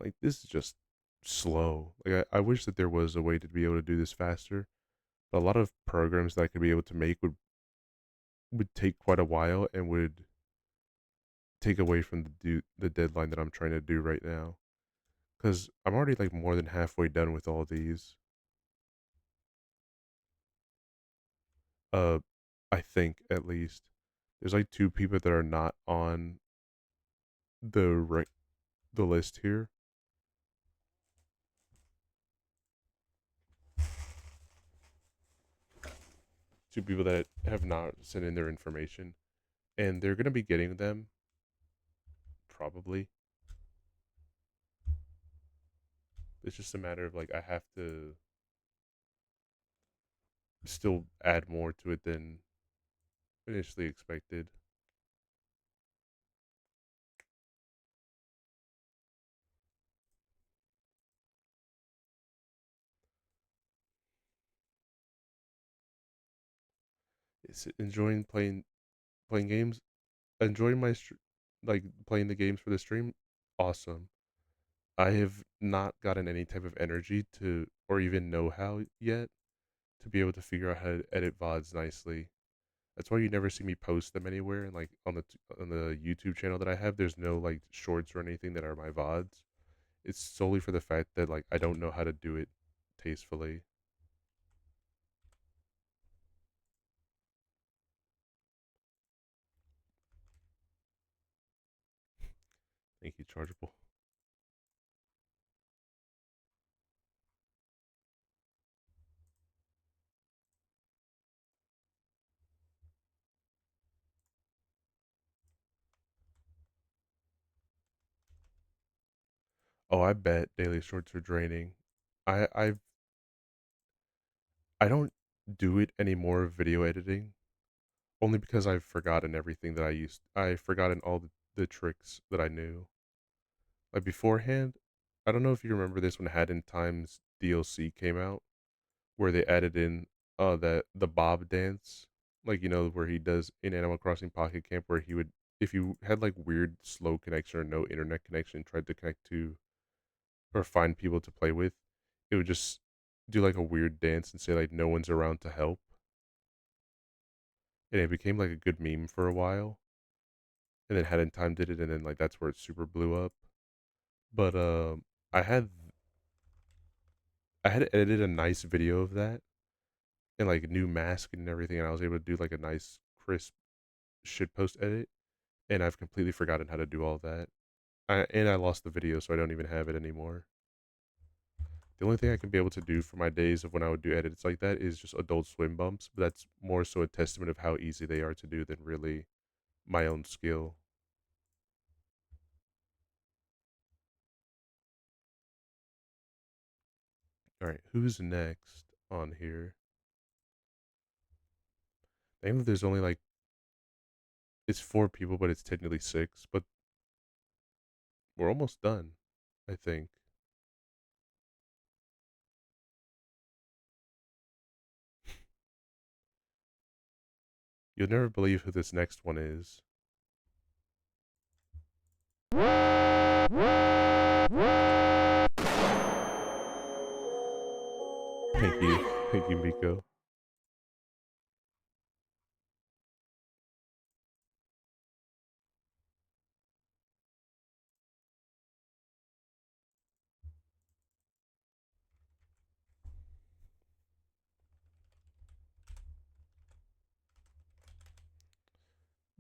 like this is just slow. Like I wish that there was a way to be able to do this faster. But a lot of programs that I could be able to make would take quite a while and would take away from the deadline that I'm trying to do right now. Because I'm already like more than halfway done with all these. Uh, I think at least there's like two people that are not on the the list here. Two people that have not sent in their information, and they're gonna be getting them probably. It's just a matter of like I have to still add more to it than initially expected. It's enjoying playing games, enjoying like playing the games for the stream. Awesome. I have not gotten any type of energy to, or even know how yet, to be able to figure out how to edit VODs nicely. That's why you never see me post them anywhere. And like on the YouTube channel that I have, there's no like shorts or anything that are my VODs. It's solely for the fact that like I don't know how to do it tastefully. Thank you, Chargeable. Oh, I bet daily shorts are draining. I I've I don't do it anymore video editing only because I've forgotten everything that I've forgotten all the tricks that I knew. Like beforehand, I don't know if you remember this when Had in Times DLC came out, where they added in that the Bob dance, like where he does in Animal Crossing Pocket Camp, where he would, if you had like weird slow connection or no internet connection, tried to connect to or find people to play with, it would just do like a weird dance and say like no one's around to help, and it became like a good meme for a while. And then Had in Time did it, and then like that's where it super blew up. But I had I had edited a nice video of that and like new mask and everything, and I was able to do like a nice crisp shitpost edit, and I've completely forgotten how to do all that. And I lost the video, so I don't even have it anymore. The only thing I can be able to do for my days of when I would do edits like that is just Adult Swim bumps, but that's more so a testament of how easy they are to do than really my own skill. All right, who's next on here? I think there's only like it's 4 people, but it's technically 6. But we're almost done, I think. You'll never believe who this next one is. Thank you. Thank you, Miko.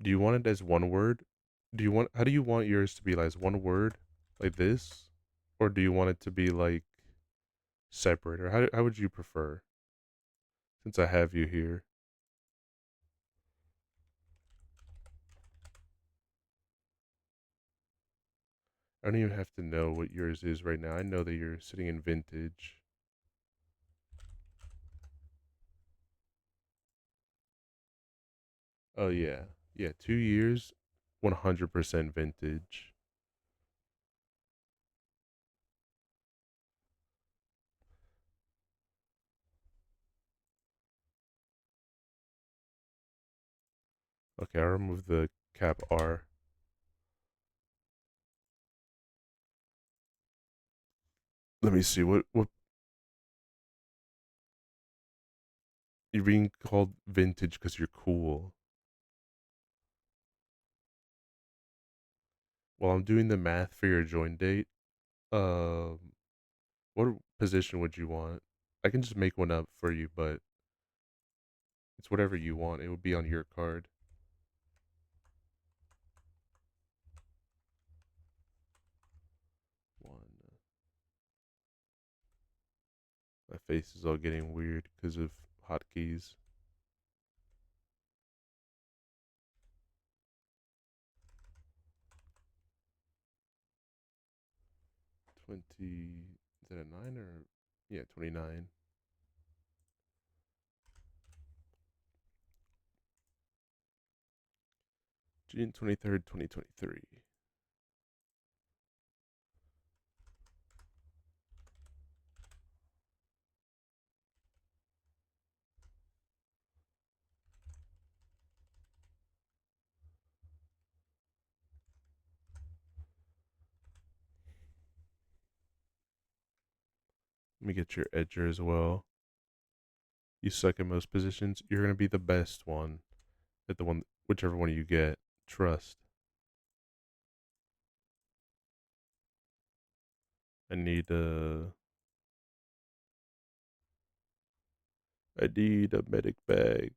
Do you want it as one word? How do you want yours to be, like, as one word, like this? Or do you want it to be, like, separate? Or how would you prefer? Since I have you here. I don't even have to know what yours is right now. I know that you're sitting in vintage. Oh, yeah. Yeah, 2 years, 100% vintage. Okay, I'll remove the cap R. Let me see, what you're being called vintage because you're cool. While I'm doing the math for your join date, um, what position would you want? I can just make one up for you, but it's whatever you want. It would be on your card. One. My face is all getting weird because of hotkeys. 20, is that a 9 or? Yeah, 29. June 23rd, 2023. Let me get your edger as well. You suck in most positions. You're gonna be the best one at the one, whichever one you get. Trust. I need a. I need a medic bag.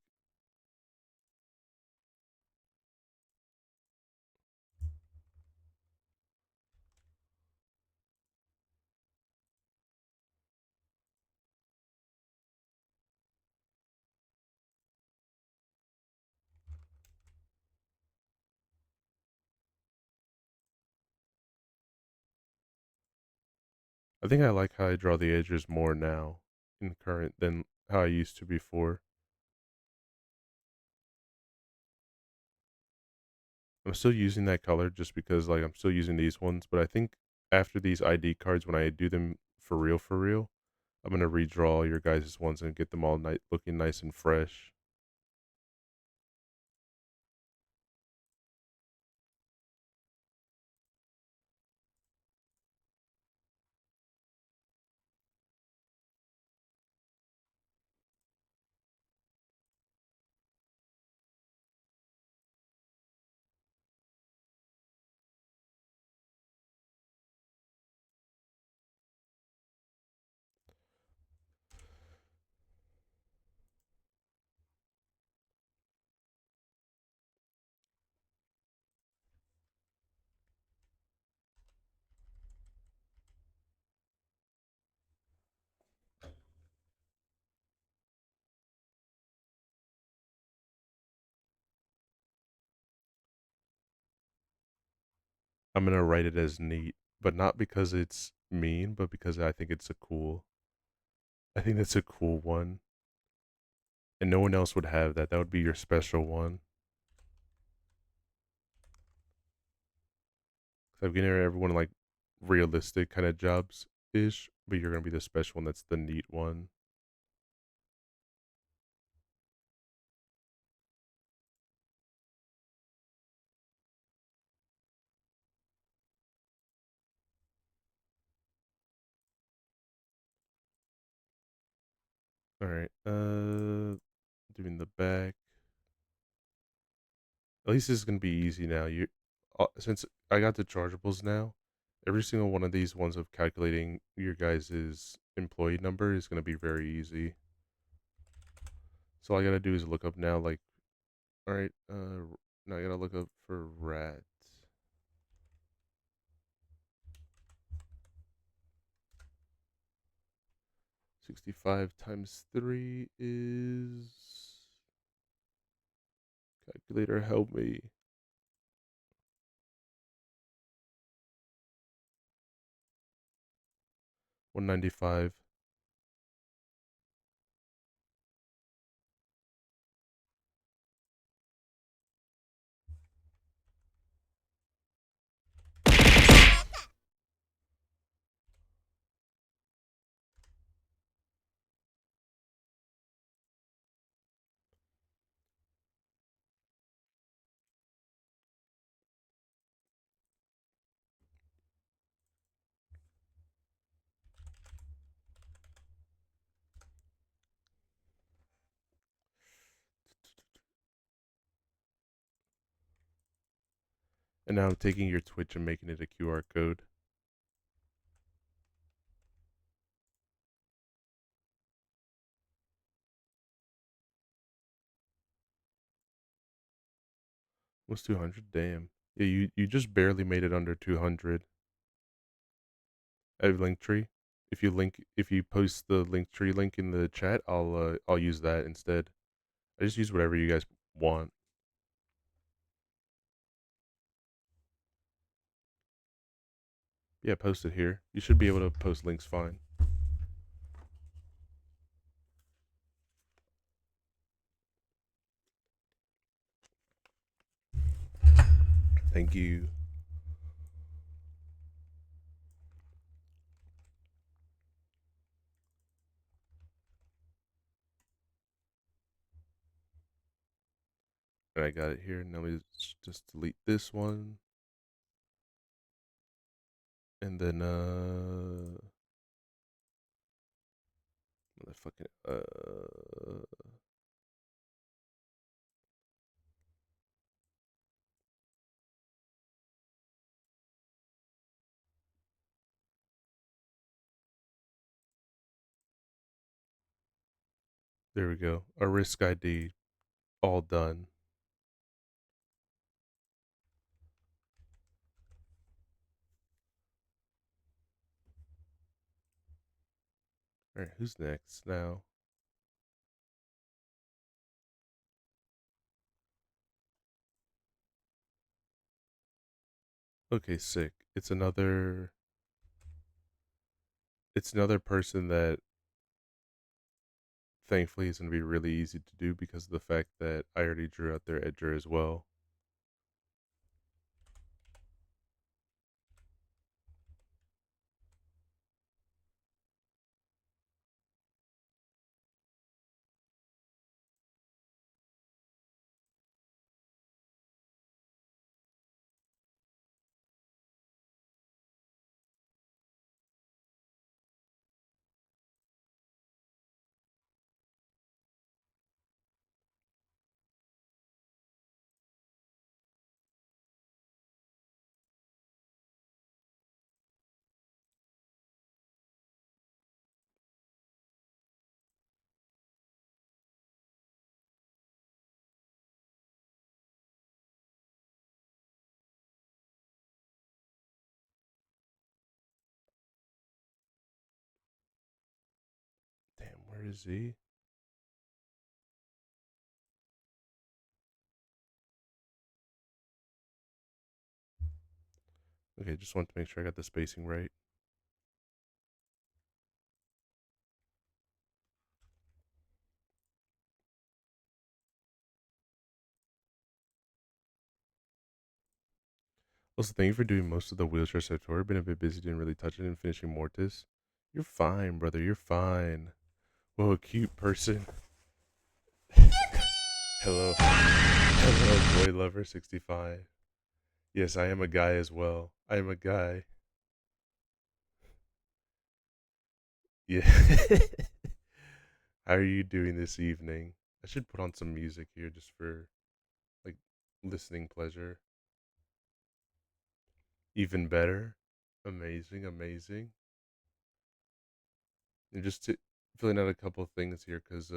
I think I like how I draw the edges more now in current than how I used to before. I'm still using that color just because like I'm still using these ones, but I think after these ID cards, when I do them for real, I'm gonna redraw your guys' ones and get them all looking nice and fresh. I'm gonna write it as neat, but not because it's mean, but because I think it's a cool. I think that's a cool one, and no one else would have that. That would be your special one. So I'm getting everyone like realistic kind of jobs ish, but you're gonna be the special one. That's the neat one. All right. Doing the back. At least this is gonna be easy now. You, since I got the chargeables now, every single one of these ones of calculating your guys' employee number is gonna be very easy. So all I gotta do is look up now, like, all right, now I gotta look up for rat. 65 times 3 is, calculator help me. 195. And now I'm taking your Twitch and making it a QR code. What's 200? Damn. Yeah, you just barely made it under 200. I have Linktree. If you post the Linktree link in the chat, I'll use that instead. I just use whatever you guys want. Yeah, post it here. You should be able to post links fine. Thank you. And I got it here. Now we just delete this one. And then motherfucking there we go. A risk ID all done. All right, who's next now? Okay, sick. It's another person that thankfully is going to be really easy to do because of the fact that I already drew out their edger as well. Damn, where is he? Okay, just want to make sure I got the spacing right. Also, thank you for doing most of the wheelchair sector. Been a bit busy, didn't really touch it and finishing Mortis. You're fine, brother. You're fine. Whoa, cute person. Hello. Hello, boy lover 65. Yes, I am a guy as well. I am a guy. Yeah. How are you doing this evening? I should put on some music here just for like listening pleasure. Even better. Amazing, amazing. And just filling out a couple things here because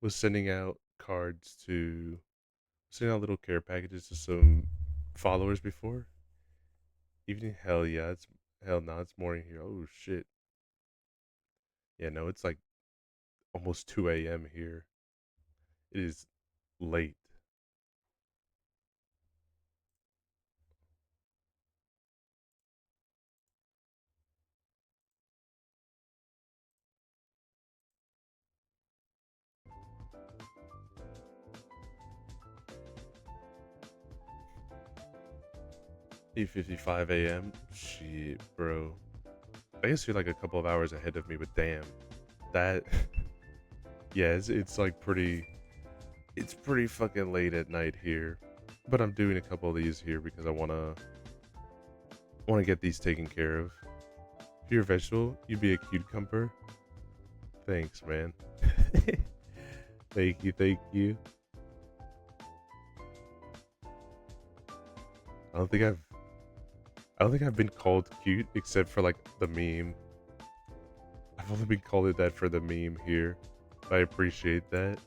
was sending out cards to sending out little care packages to some followers before. Evening, hell yeah, it's hell no, it's morning here. Oh shit. Yeah, no, it's like almost 2 a.m. here. It is late. Eight 55 a.m. Shit, bro. I guess you're like a couple of hours ahead of me, but damn, that yeah, it's like it's pretty fucking late at night here. But I'm doing a couple of these here because I wanna get these taken care of. If you're a vegetable, you'd be a cucumber. Thanks, man. Thank you, thank you. I don't think I've I don't think I've been called cute except for like the meme. I've only been called it that for the meme here. I appreciate that.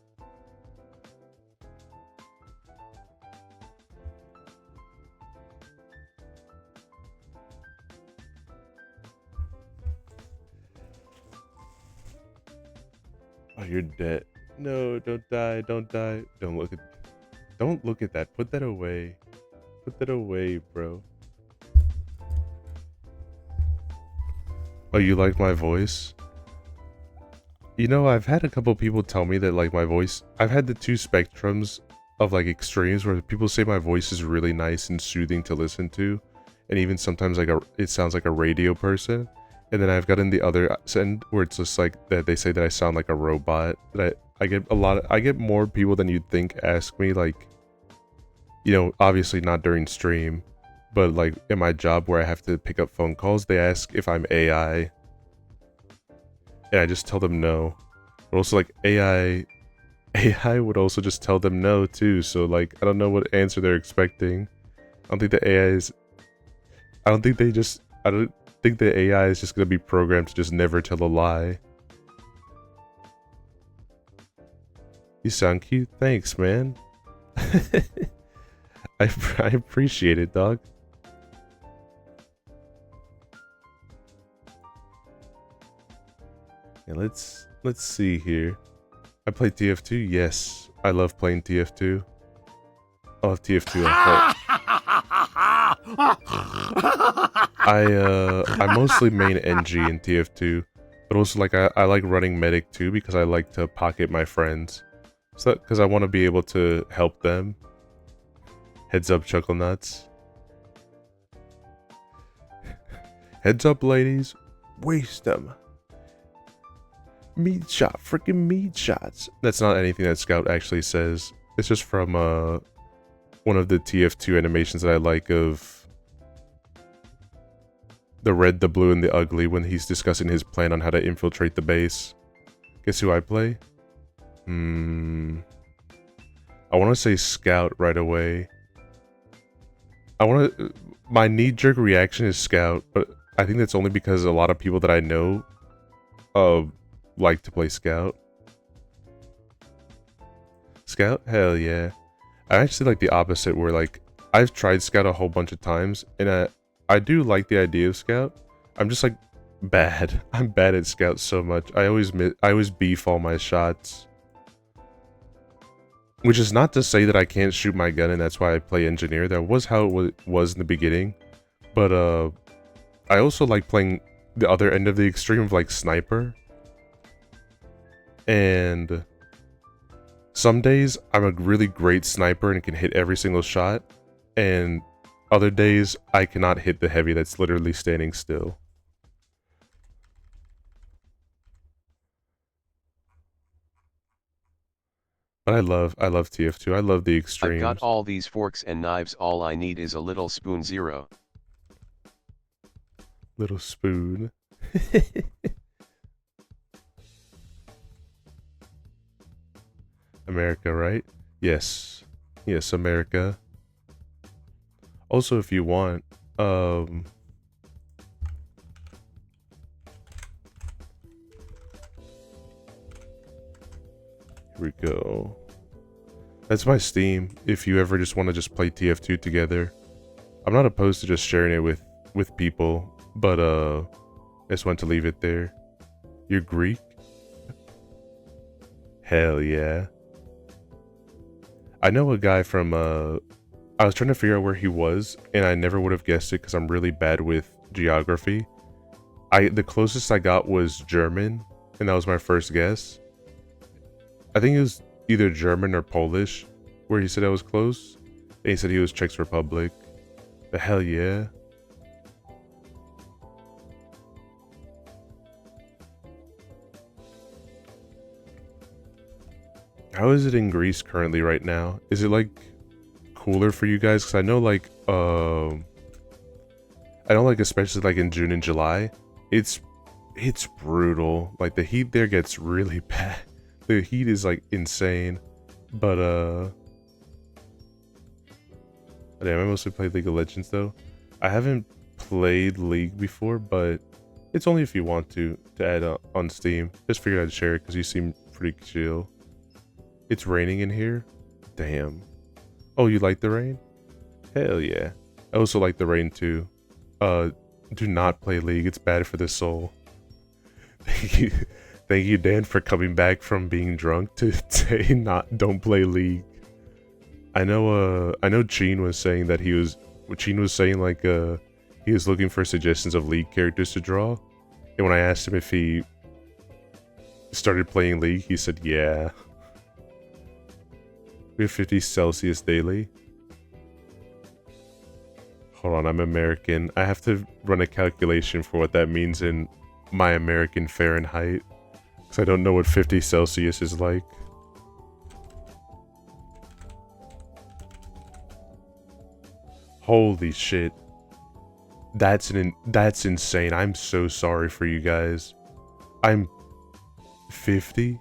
Oh, you're dead. No, don't die, don't die. Don't look at that. Put that away. Put that away, bro. Oh, you like my voice? You know, I've had a couple people tell me that like my voice, I've had the two spectrums of like extremes where people say my voice is really nice and soothing to listen to, and even sometimes like it sounds like a radio person. And then I've gotten the other end where it's just like that they say that I sound like a robot. That I get I get more people than you'd think ask me like, you know, obviously not during stream, but like in my job where I have to pick up phone calls, they ask if I'm AI. And I just tell them no. But also like AI would also just tell them no too. So like I don't know what answer they're expecting. I don't think the AI is I don't think they just I don't think the AI is just gonna be programmed to just never tell a lie. You sound cute. Thanks, man. I appreciate it, dog. Yeah, let's see here. I play TF2. Yes, I love playing TF2. I love TF2. I mostly main NG in TF2, but also like I like running medic too because I like to pocket my friends. So because I want to be able to help them. Heads up, chuckle nuts. Heads up, ladies. Waste them. Meat shot, freaking meat shots. That's not anything that Scout actually says. It's just from one of the TF2 animations that I like of the red, the blue, and the ugly when he's discussing his plan on how to infiltrate the base. Guess who I play? I want to say Scout right away. My knee-jerk reaction is Scout, but I think that's only because a lot of people that I know like to play Scout. Scout? Hell yeah. I actually like the opposite where like I've tried Scout a whole bunch of times and I do like the idea of Scout. I'm just like bad. I'm bad at Scout so much. I always beef all my shots. Which is not to say that I can't shoot my gun and that's why I play engineer. That was how it was in the beginning. But I also like playing the other end of the extreme of like sniper. And some days I'm a really great sniper and can hit every single shot. And other days I cannot hit the heavy that's literally standing still. But I love TF2. I love the extremes. I've got all these forks and knives. All I need is a little spoon. Zero. Little spoon. America, right? Yes. Yes, America. Also, if you want, here we go. That's my Steam, if you ever just want to just play TF2 together. I'm not opposed to just sharing it with people, but I just want to leave it there. You're Greek? Hell yeah. I know a guy from, I was trying to figure out where he was, and I never would have guessed it because I'm really bad with geography. The closest I got was German, and that was my first guess. I think it was either German or Polish, where he said I was close. And he said he was Czech Republic. The hell yeah. How is it in Greece currently right now? Is it like cooler for you guys? Because I know like especially like in June and July, it's brutal. Like the heat there gets really bad. The heat is like insane. But damn, I mostly played League of Legends though. I haven't played League before, but it's only if you want to add on Steam. Just figured I'd share it because you seem pretty chill. It's raining in here? Damn. Oh, you like the rain? Hell yeah. I also like the rain too. Do not play League. It's bad for the soul. Thank you, Dan, for coming back from being drunk to say don't play League. I know Cheen was saying that he was saying like he was looking for suggestions of League characters to draw. And when I asked him if he started playing League, he said, yeah. We have 50 Celsius daily. Hold on, I'm American. I have to run a calculation for what that means in my American Fahrenheit. Because I don't know what 50 Celsius is like. Holy shit. That's insane. I'm so sorry for you guys. I'm 50?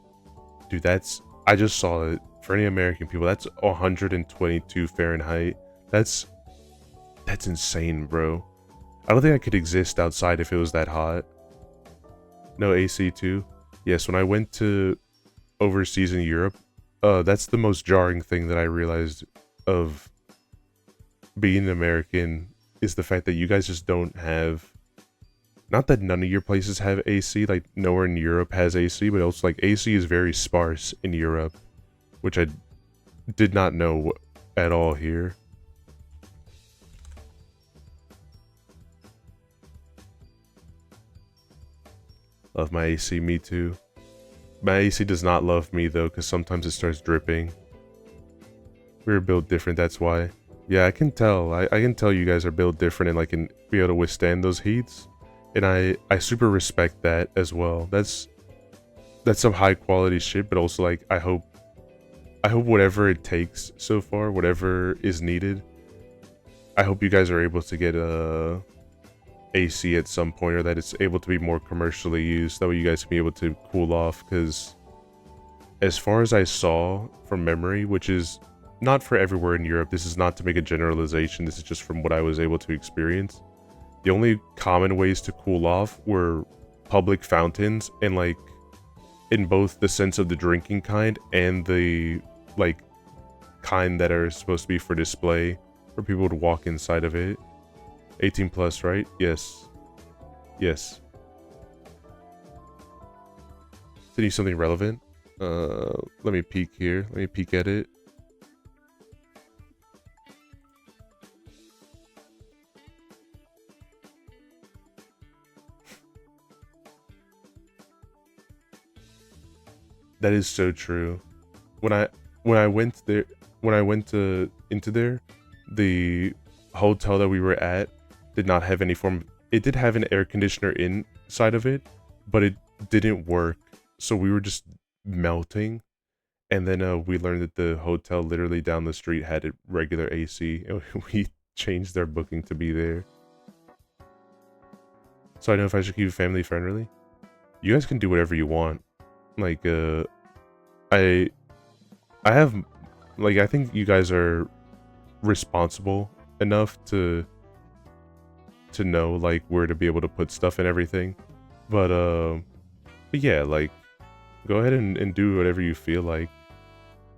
Dude, I just saw it. For any American people, that's 122 Fahrenheit. That's insane, bro. I don't think I could exist outside if it was that hot. No AC too? Yes, when I went to overseas in Europe, that's the most jarring thing that I realized of being an American is the fact that you guys just don't have, not that none of your places have AC, like nowhere in Europe has AC, but also like AC is very sparse in Europe, which I did not know at all here. Love my AC, me too. My AC does not love me though, because sometimes it starts dripping. We're built different, that's why. Yeah, I can tell. I can tell you guys are built different and like can be able to withstand those heats. And I super respect that as well. That's some high quality shit, but also like I hope whatever it takes so far, whatever is needed, I hope you guys are able to get a AC at some point, or that it's able to be more commercially used. That way you guys can be able to cool off, because as far as I saw from memory, which is not for everywhere in Europe, this is not to make a generalization, this is just from what I was able to experience. The only common ways to cool off were public fountains, and like in both the sense of the drinking kind and the like kind that are supposed to be for display for people to walk inside of it. 18 plus, right? Yes. Yes. To do something relevant. Let me peek here. Let me peek at it. That is so true. When I went there, into there, the hotel that we were at did not have any form. It did have an air conditioner inside of it, but it didn't work. So we were just melting. And then we learned that the hotel literally down the street had a regular AC, and we changed their booking to be there. So I know if I should keep it family friendly. You guys can do whatever you want. Like, I have, like, I think you guys are responsible enough to know, like, where to be able to put stuff and everything. But yeah, like, go ahead and do whatever you feel like,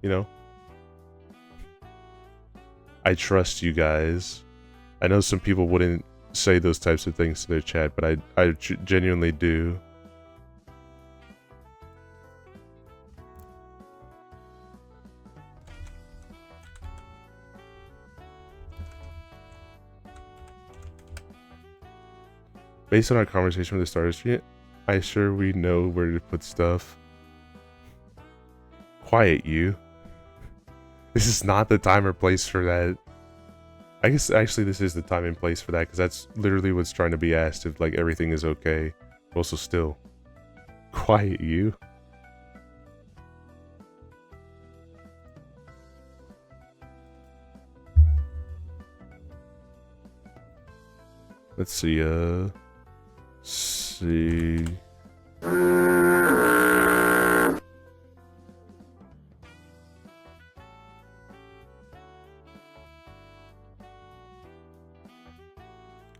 you know? I trust you guys. I know some people wouldn't say those types of things to their chat, but I genuinely do. Based on our conversation with the Starter Street, I sure we know where to put stuff. Quiet, you. This is not the time or place for that. I guess actually this is the time and place for that, because that's literally what's trying to be asked, if like everything is okay. Also still. Quiet, you. Let's see,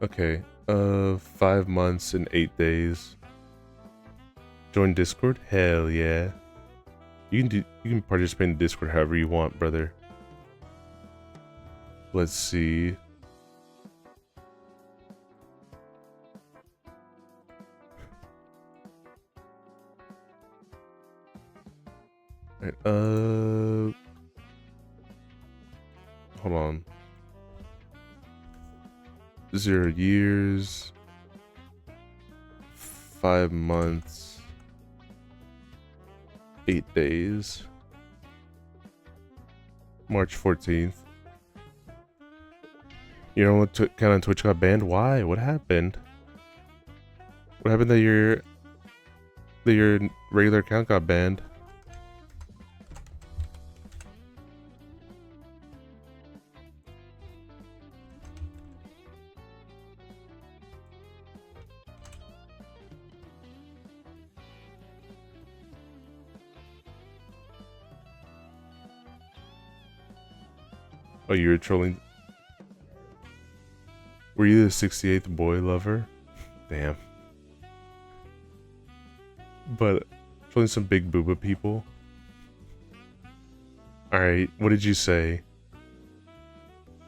okay, 5 months and 8 days. Join Discord? Hell yeah. You can participate in Discord however you want, brother. Let's see. Right, hold on. 0 years. 5 months, 8 days. March 14th. You know what kind of Twitch got banned? Why? What happened? What happened that your regular account got banned? Oh, you were trolling. Were you the 68th boy lover? Damn. But trolling some big booba people. Alright, what did you say?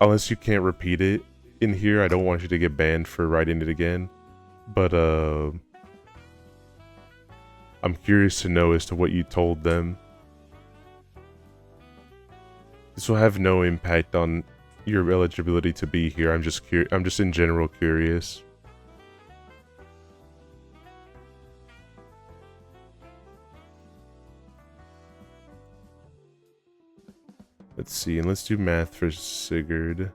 Unless you can't repeat it in here, I don't want you to get banned for writing it again. But I'm curious to know as to what you told them. This will have no impact on your eligibility to be here. I'm just in general curious. Let's see, and let's do math for Sigurd.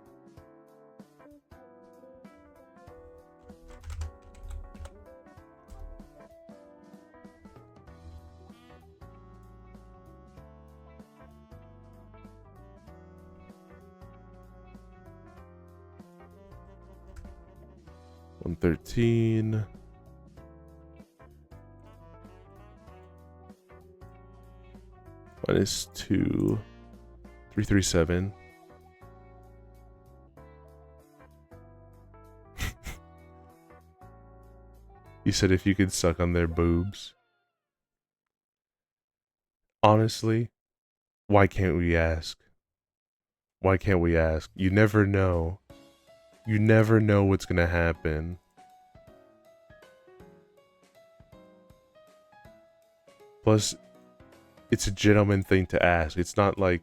$113. Minus 2. 337. You said if you could suck on their boobs. Honestly, why can't we ask? Why can't we ask? You never know. You never know what's gonna happen. Plus, it's a gentleman thing to ask. It's not like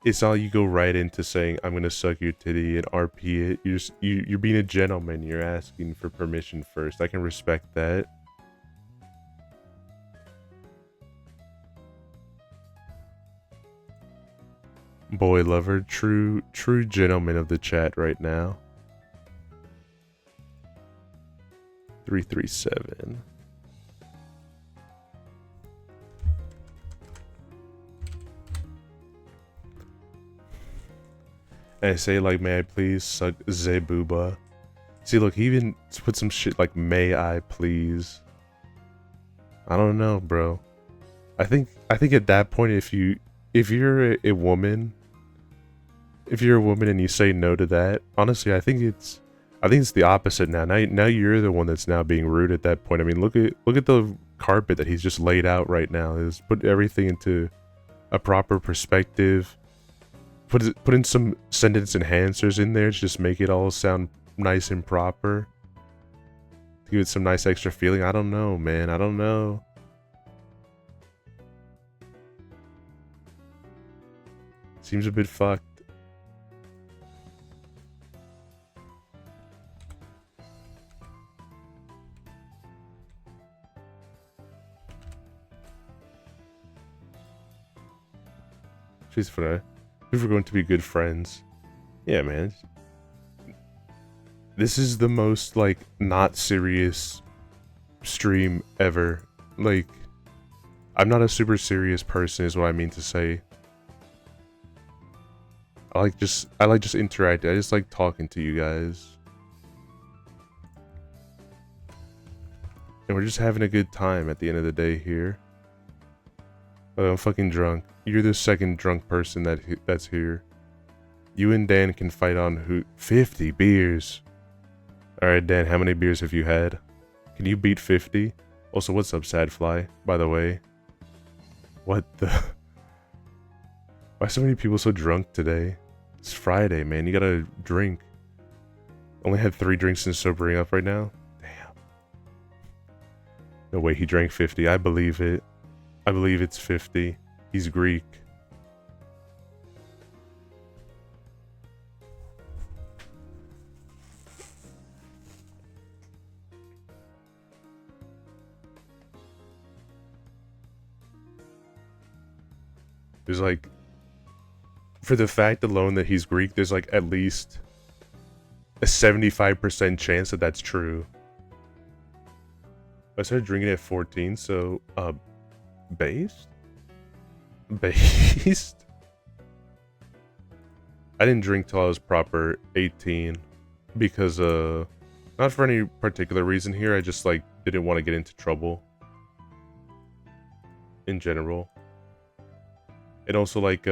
you go right into saying I'm gonna suck your titty and RP it. You're being a gentleman. You're asking for permission first. I can respect that. Boy lover, true gentleman of the chat right now. 337. And I say like, may I please suck Zebuba? See, look, he even put some shit like, may I please? I don't know, bro. I think at that point, if you're a woman, if you're a woman and you say no to that, honestly, I think it's the opposite now. Now you're the one that's now being rude at that point. I mean, look at the carpet that he's just laid out right now. He's put everything into a proper perspective. Put in some sentence enhancers in there to just make it all sound nice and proper. Give it some nice extra feeling. I don't know, man. I don't know. Seems a bit fucked. She's funny. If we're going to be good friends. Yeah, man. This is the most, like, not serious stream ever. Like, I'm not a super serious person is what I mean to say. I like just interacting. I just like talking to you guys. And we're just having a good time at the end of the day here. Oh, I'm fucking drunk. You're the second drunk person that's here. You and Dan can fight on who 50 beers. Alright, Dan, how many beers have you had? Can you beat 50? Also, what's up, Sadfly, by the way? What the? Why are so many people so drunk today? It's Friday, man. You gotta drink. Only had 3 drinks since sobering up right now? Damn. No way he drank 50. I believe it. I believe it's 50. He's Greek. There's like, for the fact alone that he's Greek, there's like at least a 75% chance that that's true. I started drinking at 14, so, based? Based? I didn't drink till I was proper 18 because, not for any particular reason here, I just, like, didn't want to get into trouble in general. And also, like,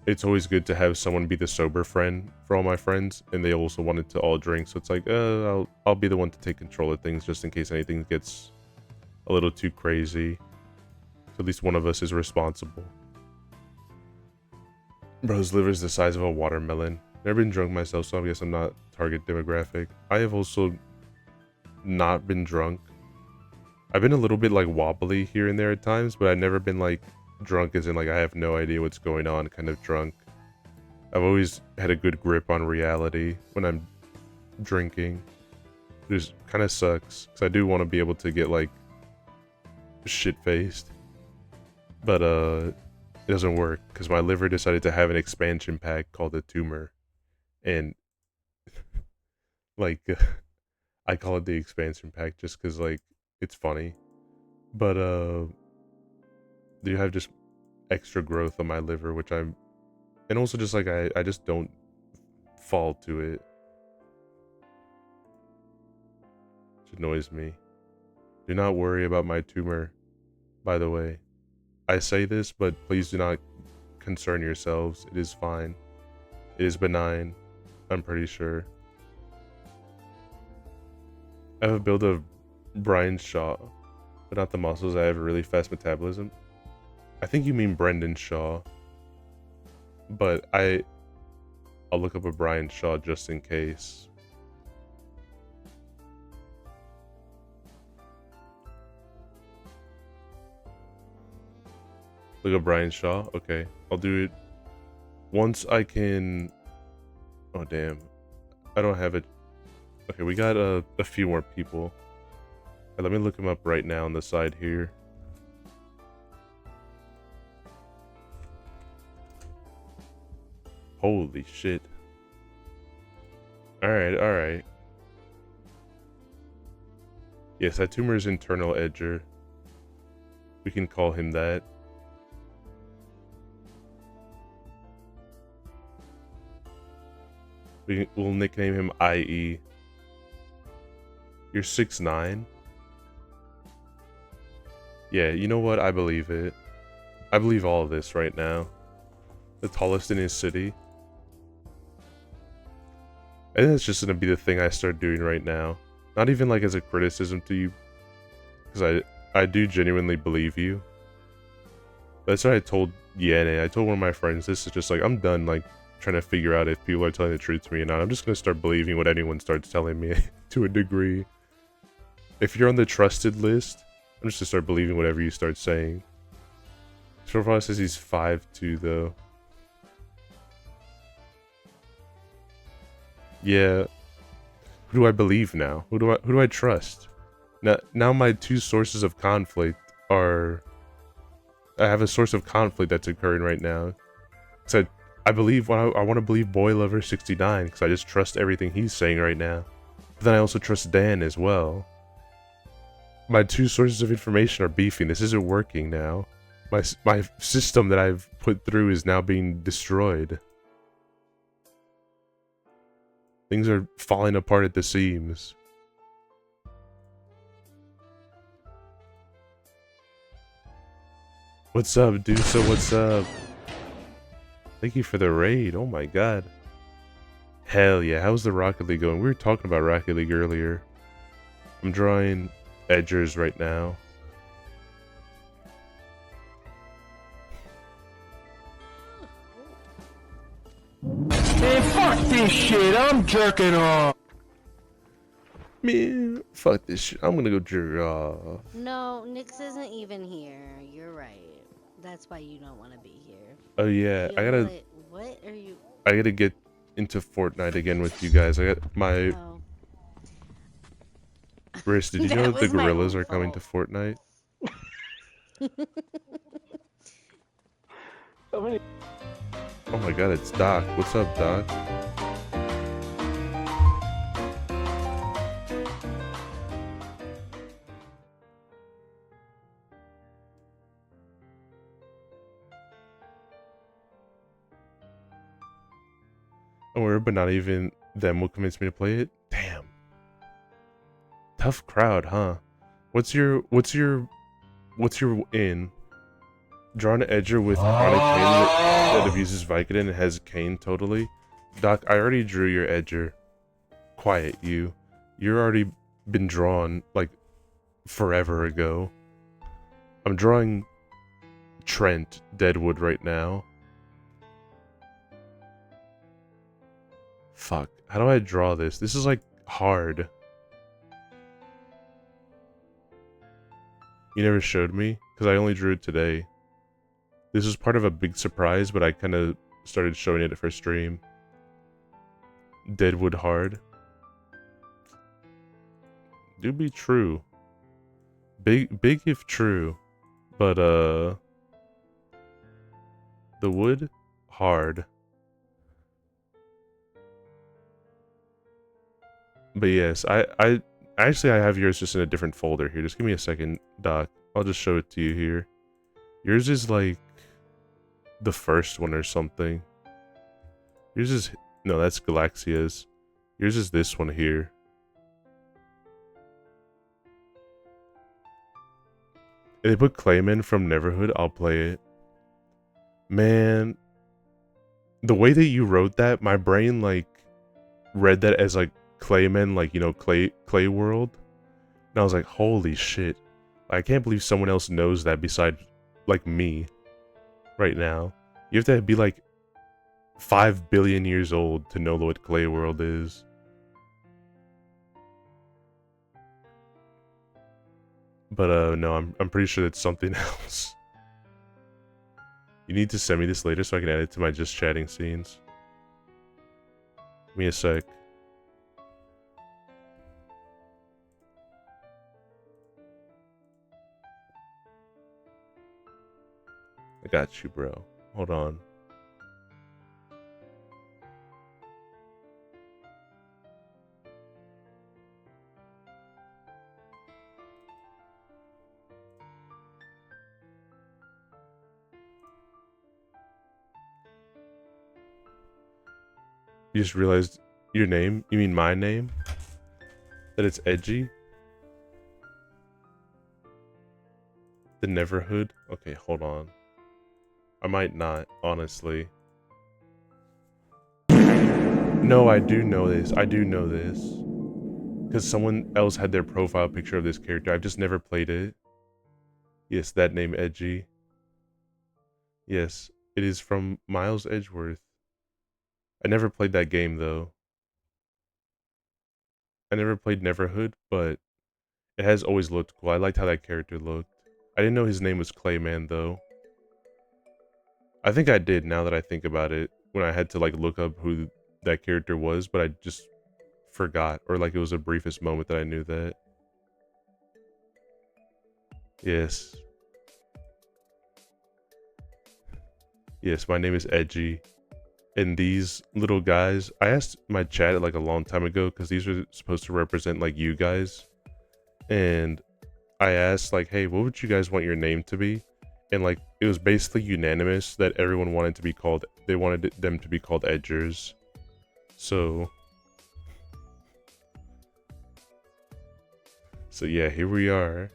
it's always good to have someone be the sober friend for all my friends, and they also wanted to all drink, so it's like, I'll be the one to take control of things just in case anything gets a little too crazy. So at least one of us is responsible. Bro's liver's the size of a watermelon. Never been drunk myself, so I guess I'm not target demographic. I have also not been drunk. I've been a little bit like wobbly here and there at times, but I've never been like drunk as in like I have no idea what's going on kind of drunk. I've always had a good grip on reality when I'm drinking. It just kind of sucks because I do want to be able to get like shit-faced, but it doesn't work because my liver decided to have an expansion pack called the tumor, and like I call it the expansion pack just because like it's funny, but you have just extra growth on my liver, which I'm, and also just like I just don't fall to it, which annoys me. Do not worry about my tumor, by the way. I say this, but please do not concern yourselves. It is fine. It is benign, I'm pretty sure. I have a build of Brian Shaw, but not the muscles. I have a really fast metabolism. I think you mean Brendan Shaw, but I'll look up a Brian Shaw just in case. Look up Brian Shaw. Okay, I'll do it once I can. Oh damn, I don't have it. Okay, we got a few more people. Let me look him up right now on the side here. Holy shit. Alright, alright. Yes, that tumor is internal, Edger. We can call him that. We'll nickname him IE. You're 6'9"? Yeah, you know what? I believe it. I believe all of this right now. The tallest in his city. I think that's just gonna be the thing I start doing right now. Not even like as a criticism to you, because I do genuinely believe you. That's what I told Yane. I told one of my friends, this is just like, I'm done like trying to figure out if people are telling the truth to me or not. I'm just gonna start believing what anyone starts telling me to a degree. If you're on the trusted list, I'm just gonna start believing whatever you start saying. Profile says he's 5'2" though. Yeah. Who do I believe now? Who do I trust? Now my two sources of conflict are, I have a source of conflict that's occurring right now. So I believe, I want to believe Boy Lover 69 because I just trust everything he's saying right now. But then I also trust Dan as well. My two sources of information are beefing. This isn't working now. My system that I've put through is now being destroyed. Things are falling apart at the seams. What's up, dude? So what's up? Thank you for the raid. Oh my god. Hell yeah. How's the Rocket League going? We were talking about Rocket League earlier. I'm drawing edgers right now. Man, fuck this shit, I'm jerking off. Man, fuck this shit. I'm gonna go jerk off. No, Nyx isn't even here. You're right. That's why you don't want to be here. Oh yeah, What are you? I gotta get into Fortnite again with you guys. I got my Oh. wrist. Did you That know that the was my gorillas own are coming to fault. Fortnite? many? Oh my god, it's Doc. What's up, Doc? Or, but not even them will convince me to play it? Damn. Tough crowd, huh? What's your in? Draw an edger with chronic pain that abuses Vicodin and has cane totally. Doc, I already drew your edger. Quiet, you. You're already been drawn, like, forever ago. I'm drawing Trent Deadwood right now. Fuck. How do I draw this? This is, like, hard. You never showed me? Because I only drew it today. This was part of a big surprise, but I kind of started showing it for stream. Deadwood hard. Do be true. Big if true. But, the wood? Hard. But yes, I actually I have yours just in a different folder here. Just give me a second, Doc. I'll just show it to you here. Yours is like the first one or something. Yours is no, that's Galaxia's. Yours is this one here. If they put Clayman from Neverhood, I'll play it. Man, the way that you wrote that, my brain like read that as like Clayman, like, you know, Clay World. And I was like, holy shit. I can't believe someone else knows that besides like me right now. You have to be like 5 billion years old to know what Clay World is. But no, I'm pretty sure it's something else. You need to send me this later so I can add it to my just chatting scenes. Give me a sec. I got you, bro. Hold on. You just realized your name? You mean my name? That it's Edgey? The Neverhood? Okay, hold on. I might not, honestly. No, I do know this. I do know this. Because someone else had their profile picture of this character. I've just never played it. Yes, that name, Edgey. Yes, it is from Miles Edgeworth. I never played that game, though. I never played Neverhood, but it has always looked cool. I liked how that character looked. I didn't know his name was Clayman, though. I think I did, now that I think about it, when I had to, like, look up who that character was, but I just forgot. Or, like, it was the briefest moment that I knew that. Yes. Yes, my name is Edgey. And these little guys, I asked my chat like a long time ago, because these are supposed to represent, like, you guys. And I asked, like, hey, what would you guys want your name to be? And, like, it was basically unanimous that everyone wanted to be called, they wanted them to be called Edgers. So yeah, here we are.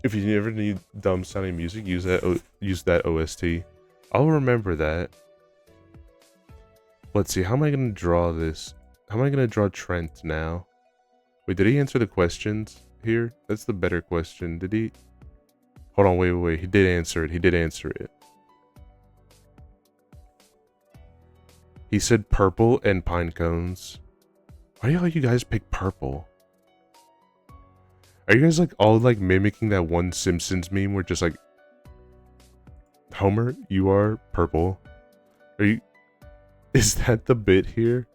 If you ever need dumb sounding music, use that OST. I'll remember that. Let's see, how am I gonna draw this? How am I gonna draw Trent now? Wait, did he answer the questions here? That's the better question. Did he? Hold on, wait. He did answer it. He did answer it. He said purple and pine cones. Why do all you guys pick purple? Are you guys like all like mimicking that one Simpsons meme where just like, Homer, you are purple. Are you? Is that the bit here?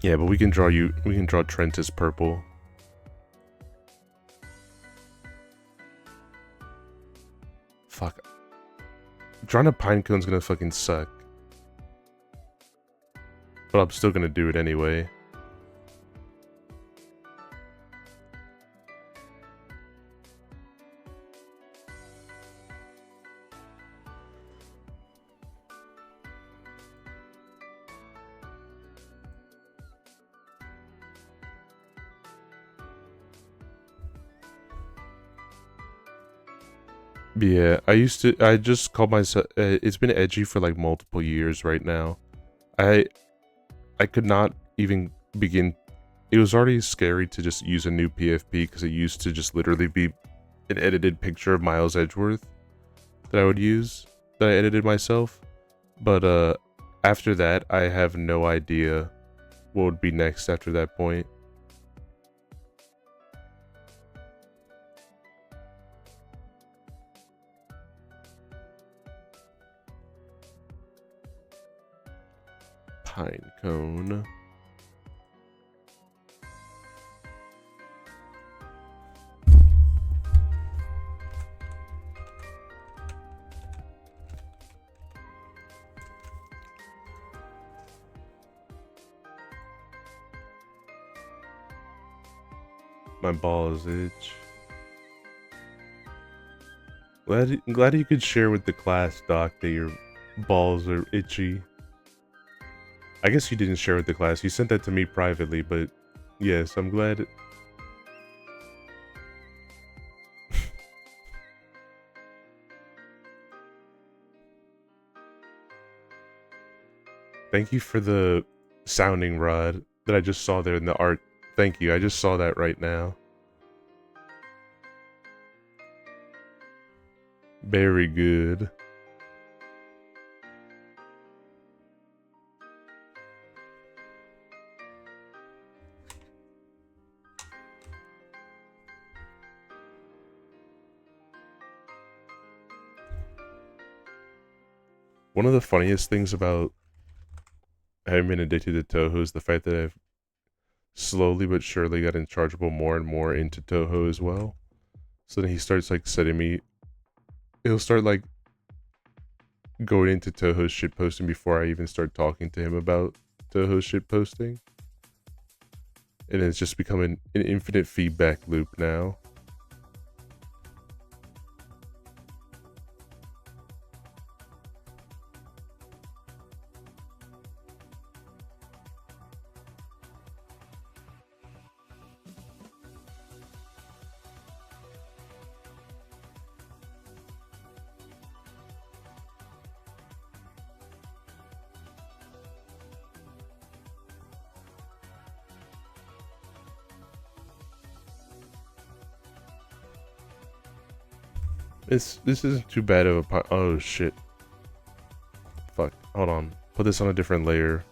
Yeah, but we can draw you. We can draw Trent as purple. Fuck. Drawing a pine cone's gonna fucking suck. But I'm still gonna do it anyway. Yeah, I just called myself, it's been edgy for like multiple years right now. I could not even begin, it was already scary to just use a new PFP because it used to just literally be an edited picture of Miles Edgeworth that I would use, that I edited myself. But after that, I have no idea what would be next after that point. Pine cone. My balls itch. Glad you could share with the class, Doc, that your balls are itchy. I guess you didn't share with the class. You sent that to me privately, but yes, I'm glad. Thank you for the sounding rod that I just saw there in the art. Thank you. I just saw that right now. Very good. One of the funniest things about having been addicted to Toho is the fact that I've slowly but surely gotten chargeable more and more into Toho as well. So then he starts like setting me, he'll start like going into Toho's shit posting before I even start talking to him about Toho's shit posting. And it's just becoming an infinite feedback loop now. This isn't too bad of a oh shit. Fuck. Hold on. Put this on a different layer.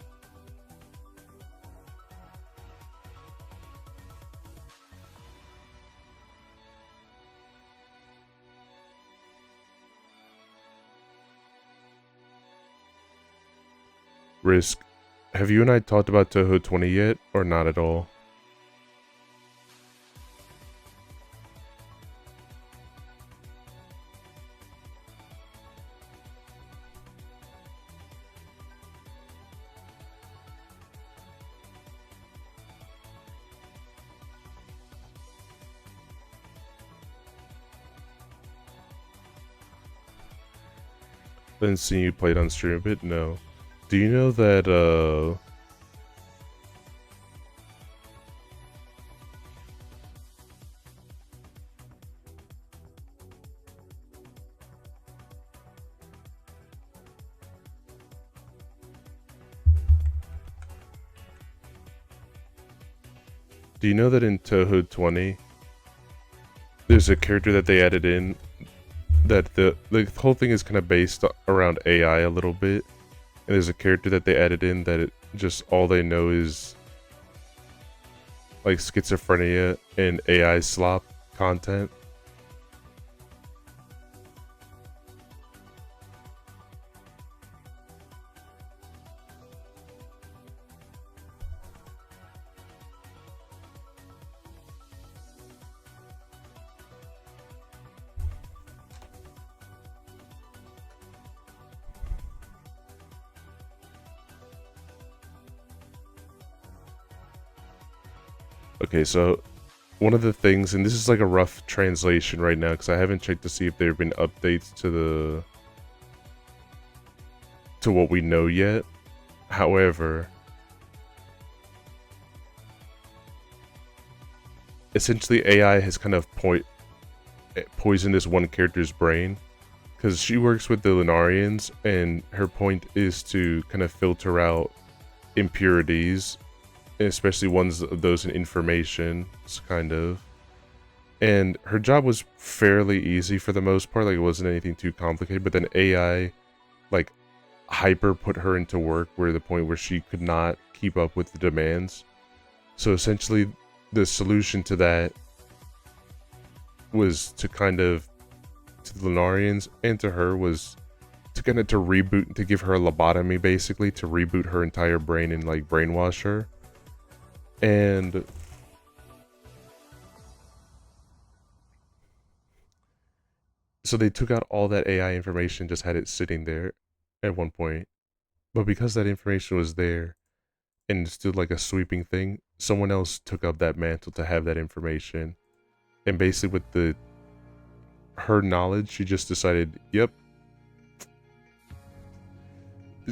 Risk. Have you and I talked about Toho 20 yet, or not at all? Didn't see you played on stream a bit? No. Do you know that, do you know that in Toho 20, there's a character that they added in that the whole thing is kind of based around AI a little bit, and there's a character that they added in that just all they know is like schizophrenia and AI slop content. Okay, so one of the things, and this is like a rough translation right now because I haven't checked to see if there have been updates to what we know yet. However, essentially AI has kind of poisoned this one character's brain because she works with the Lunarians, and her point is to kind of filter out impurities, especially ones of those in information, kind of. And her job was fairly easy for the most part, like it wasn't anything too complicated, but then AI like hyper put her into work where the point where she could not keep up with the demands. So essentially the solution to that was to kind of, to the Lunarians and to her, was to kind of to reboot, to give her a lobotomy basically, to reboot her entire brain and like brainwash her. And so they took out all that AI information, just had it sitting there at one point. But because that information was there and it's still like a sweeping thing, someone else took up that mantle to have that information. And basically with her knowledge, she just decided, yep,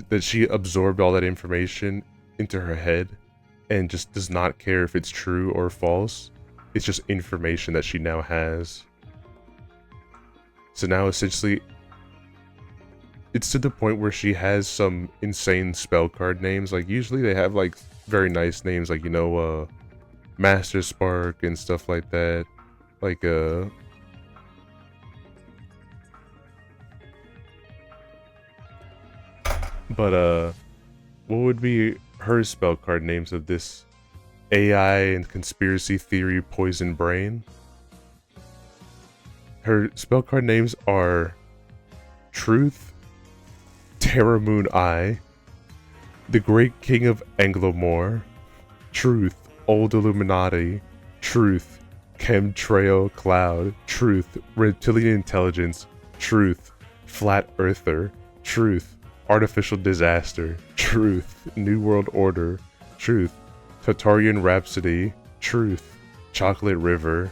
that she absorbed all that information into her head and just does not care if it's true or false. It's just information that she now has. So now essentially it's to the point where she has some insane spell card names. Like usually they have like very nice names, like, you know, Master Spark and stuff like that. Like but what would be her spell card names of this AI and conspiracy theory poison brain? Her spell card names are Truth, Terra Moon Eye, the Great King of Anglomore, Truth, Old Illuminati, Truth, Chemtrail Cloud, Truth, Reptilian Intelligence, Truth, Flat Earther, Truth, Artificial Disaster, Truth, New World Order, Truth, Tartarian Rhapsody, Truth, Chocolate River.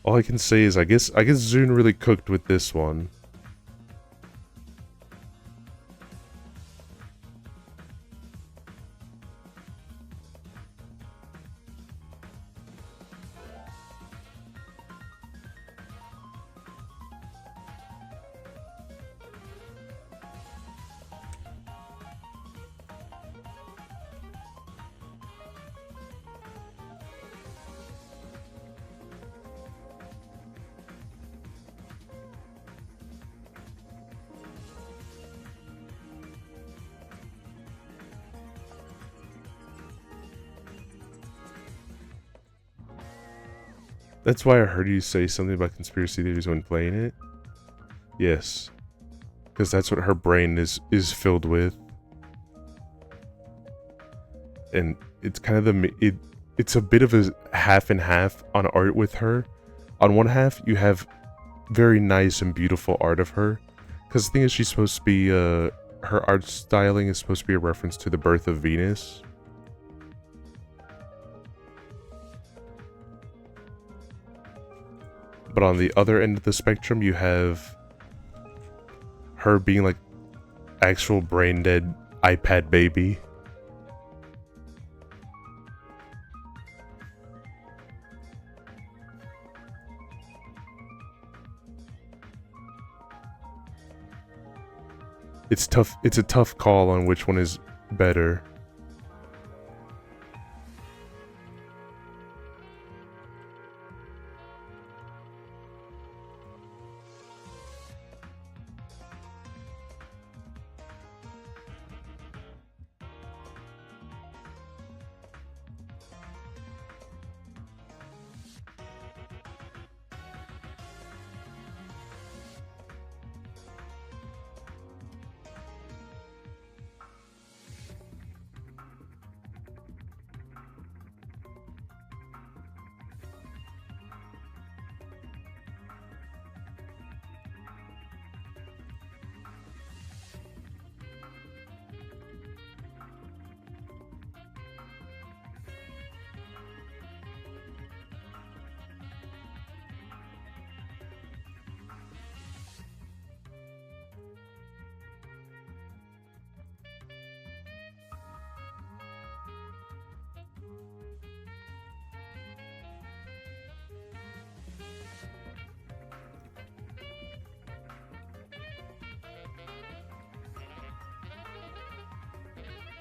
All I can say is I guess Zune really cooked with this one. That's why I heard you say something about conspiracy theories when playing it. Yes. Because that's what her brain is filled with. And it's kind of it's a bit of a half and half on art with her. On one half, you have very nice and beautiful art of her. Because the thing is, she's supposed to be, her art styling is supposed to be a reference to the birth of Venus. But on the other end of the spectrum, you have her being like actual brain dead iPad baby. It's tough. It's a tough call on which one is better.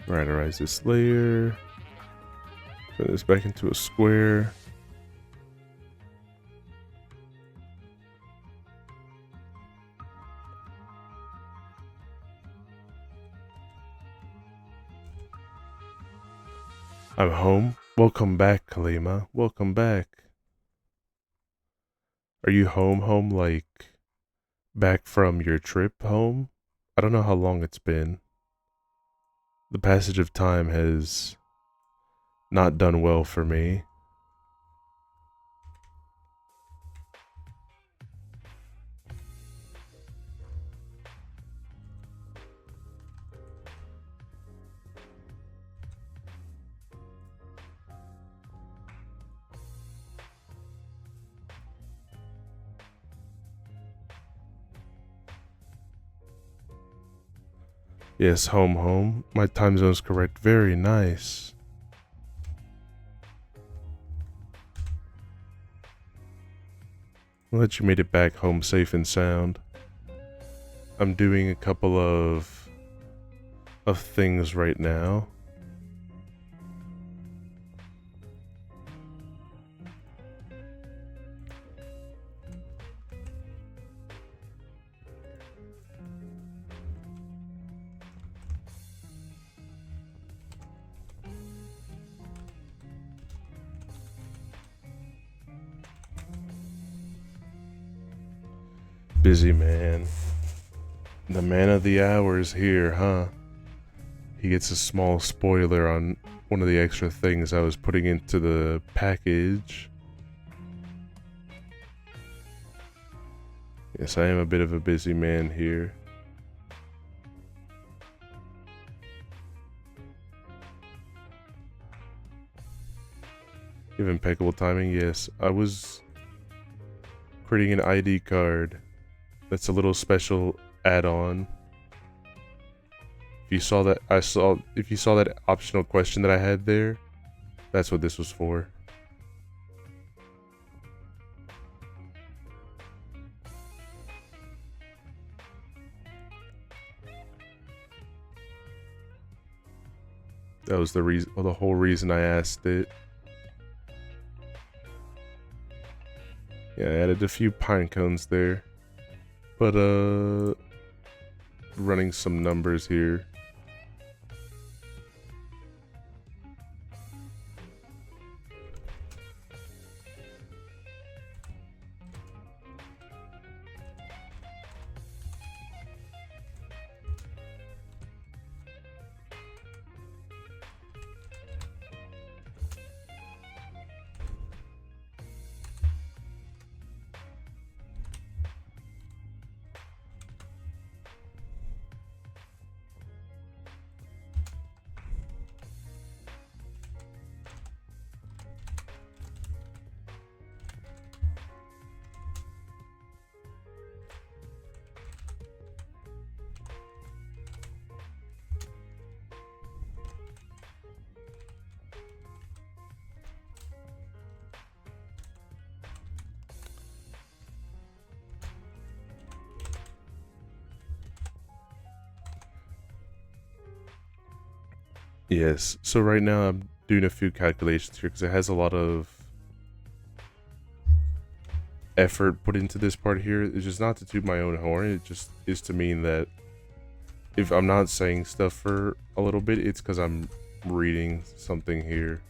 Randomize this layer. Turn this back into a square. I'm home. Welcome back, Kalima. Welcome back. Are you home like back from your trip home? I don't know how long it's been. The passage of time has not done well for me. Yes, home. My time zone's correct. Very nice. Well, that you made it back home safe and sound. I'm doing a couple of things right now. Busy man. The man of the hour is here, huh? He gets a small spoiler on one of the extra things I was putting into the package. Yes, I am a bit of a busy man here. You have impeccable timing. Yes, I was creating an ID card. That's a little special add-on. If you saw that, if you saw that optional question that I had there, that's what this was for. That was the reason, the whole reason I asked it. Yeah, I added a few pine cones there. But, running some numbers here. Yes, so right now I'm doing a few calculations here because it has a lot of effort put into this part here. It's just not to toot my own horn, it just is to mean that if I'm not saying stuff for a little bit, it's because I'm reading something here.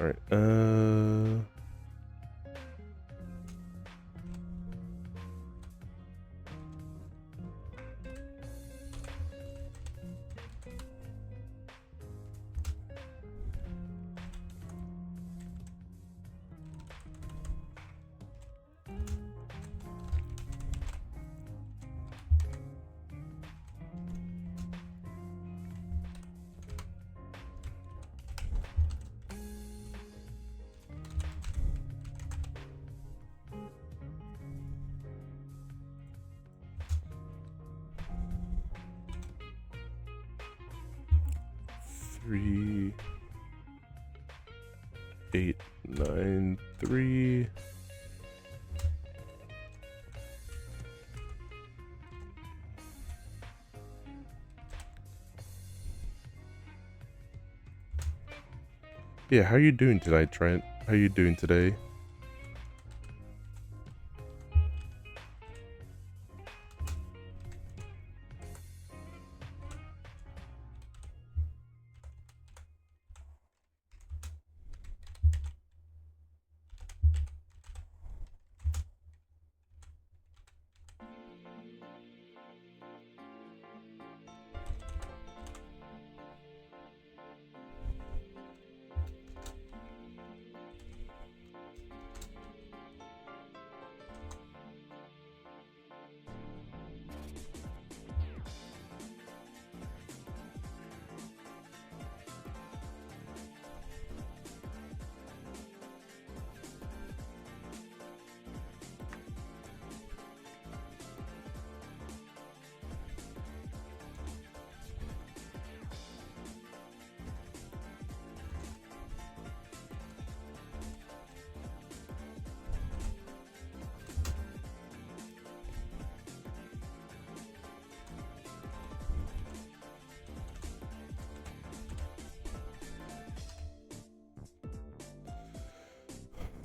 All right, 3893. Yeah, how you doing tonight, Trent? How you doing today?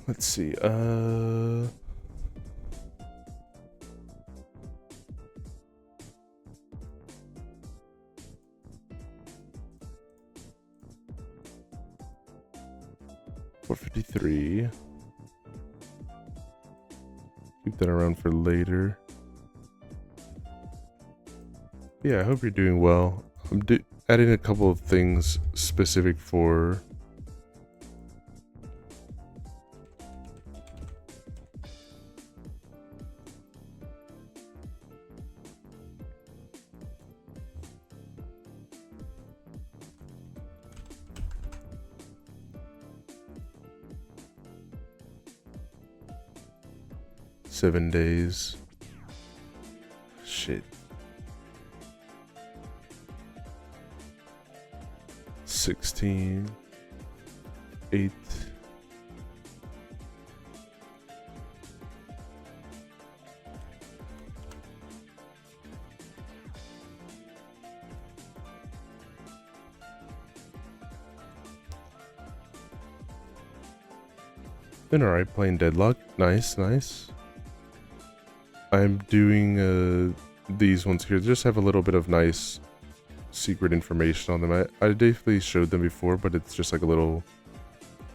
Let's see. 453. Keep that around for later. Yeah, I hope you're doing well. I'm adding a couple of things specific for seven days. Shit. 16. 8. Been alright playing Deadlock. Nice, nice. I'm doing these ones here. Just have a little bit of nice secret information on them. I definitely showed them before, but it's just like a little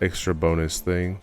extra bonus thing.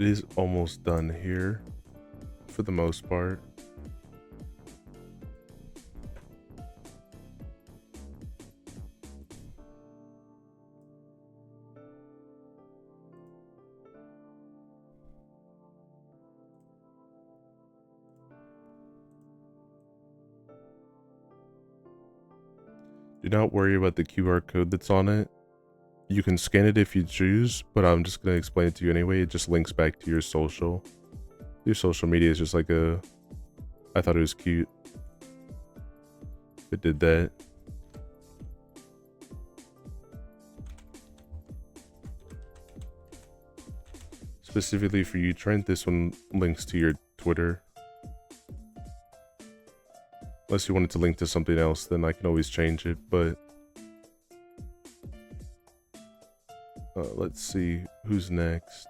It is almost done here, for the most part. Do not worry about the QR code that's on it. You can scan it if you choose, but I'm just going to explain it to you anyway. It just links back to your social. Your social media is just like a... I thought it was cute. It did that. Specifically for you, Trent, this one links to your Twitter. Unless you want it to link to something else, then I can always change it, but... let's see who's next.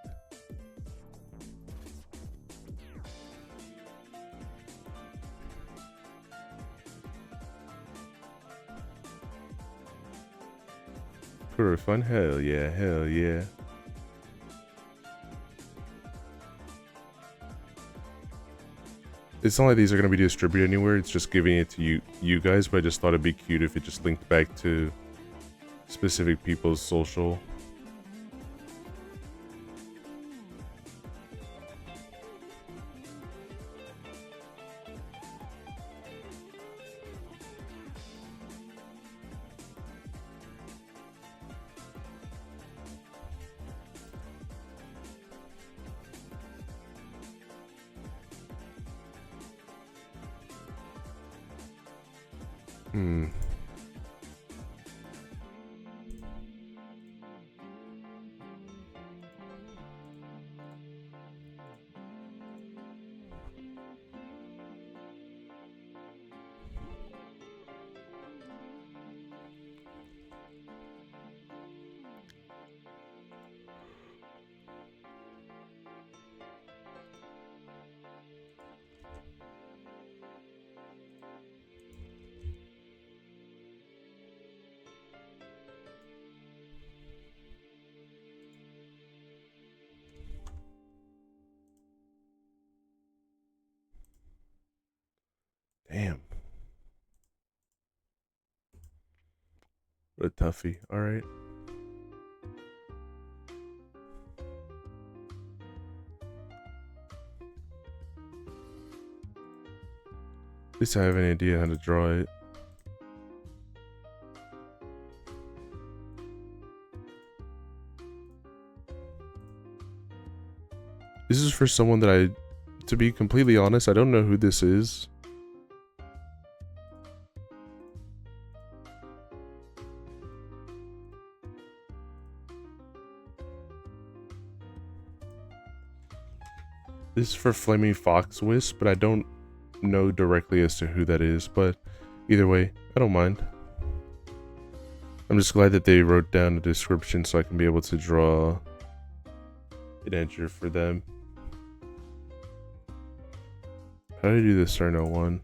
For fun? Hell yeah, hell yeah. It's not like these are going to be distributed anywhere. It's just giving it to you guys, but I just thought it'd be cute if it just linked back to specific people's social. Damn. What a toughie. Alright. At least I have an idea how to draw it. This is for someone that to be completely honest, I don't know who this is. This is for Flaming Fox Wisp, but I don't know directly as to who that is, but either way, I don't mind. I'm just glad that they wrote down a description so I can be able to draw an enter for them. How do I do the Cerno one?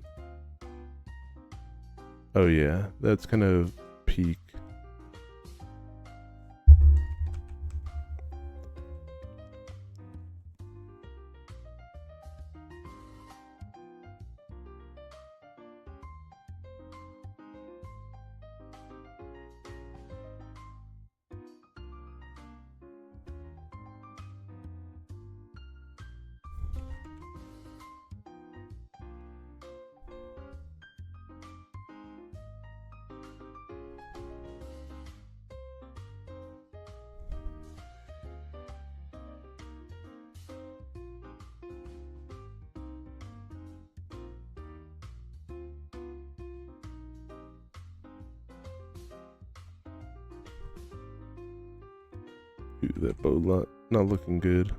Oh yeah, that's kind of peak. That bow not looking good.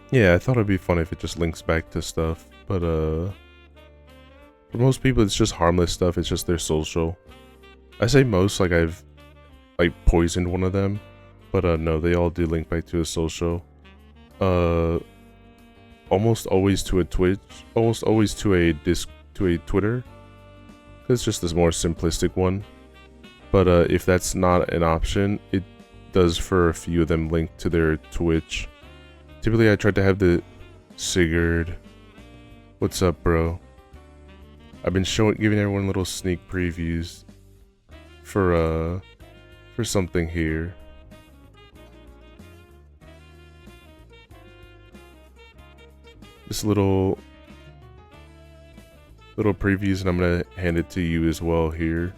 Yeah, I thought it'd be fun if it just links back to stuff, but For most people, it's just harmless stuff. It's just their social. I say most, like I've like poisoned one of them, but no, they all do link back to a social. Almost always to a Twitch, almost always to a Twitter. It's just this more simplistic one. But if that's not an option, it does for a few of them link to their Twitch. Typically, I tried to have the Sigurd. What's up, bro? I've been giving everyone little sneak previews for something here. Just little previews, and I'm gonna hand it to you as well here.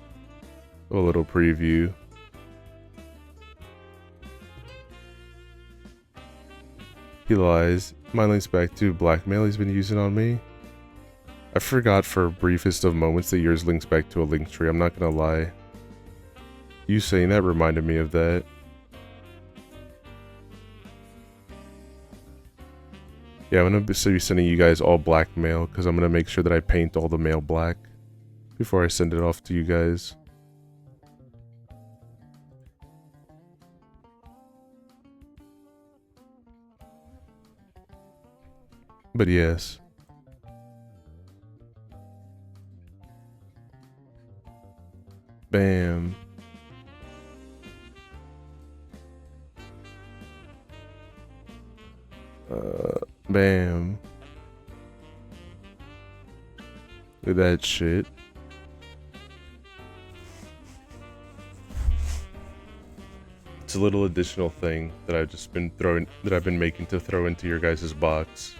A little preview. He lies. Mine links back to blackmail he's been using on me. I forgot for briefest of moments that yours links back to a link tree. I'm not gonna lie. You saying that reminded me of that. Yeah, I'm gonna be sending you guys all black mail because I'm gonna make sure that I paint all the mail black before I send it off to you guys. But yes. Bam. Bam. Look at that shit. It's a little additional thing that I've been making to throw into your guys' box.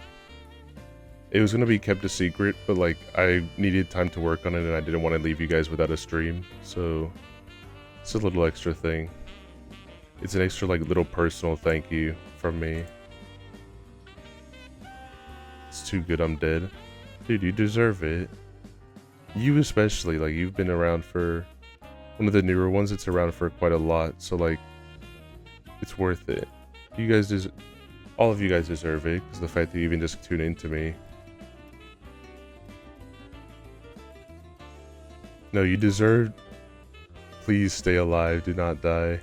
It was gonna be kept a secret, but like I needed time to work on it and I didn't want to leave you guys without a stream, so it's a little extra thing. It's an extra like little personal thank you from me. It's too good I'm dead. Dude, you deserve it. You especially, like you've been around for one of the newer ones that's around for quite a lot, so like it's worth it. You guys all of you guys deserve it, because the fact that you even just tune into me. No, you deserve. Please stay alive, do not die.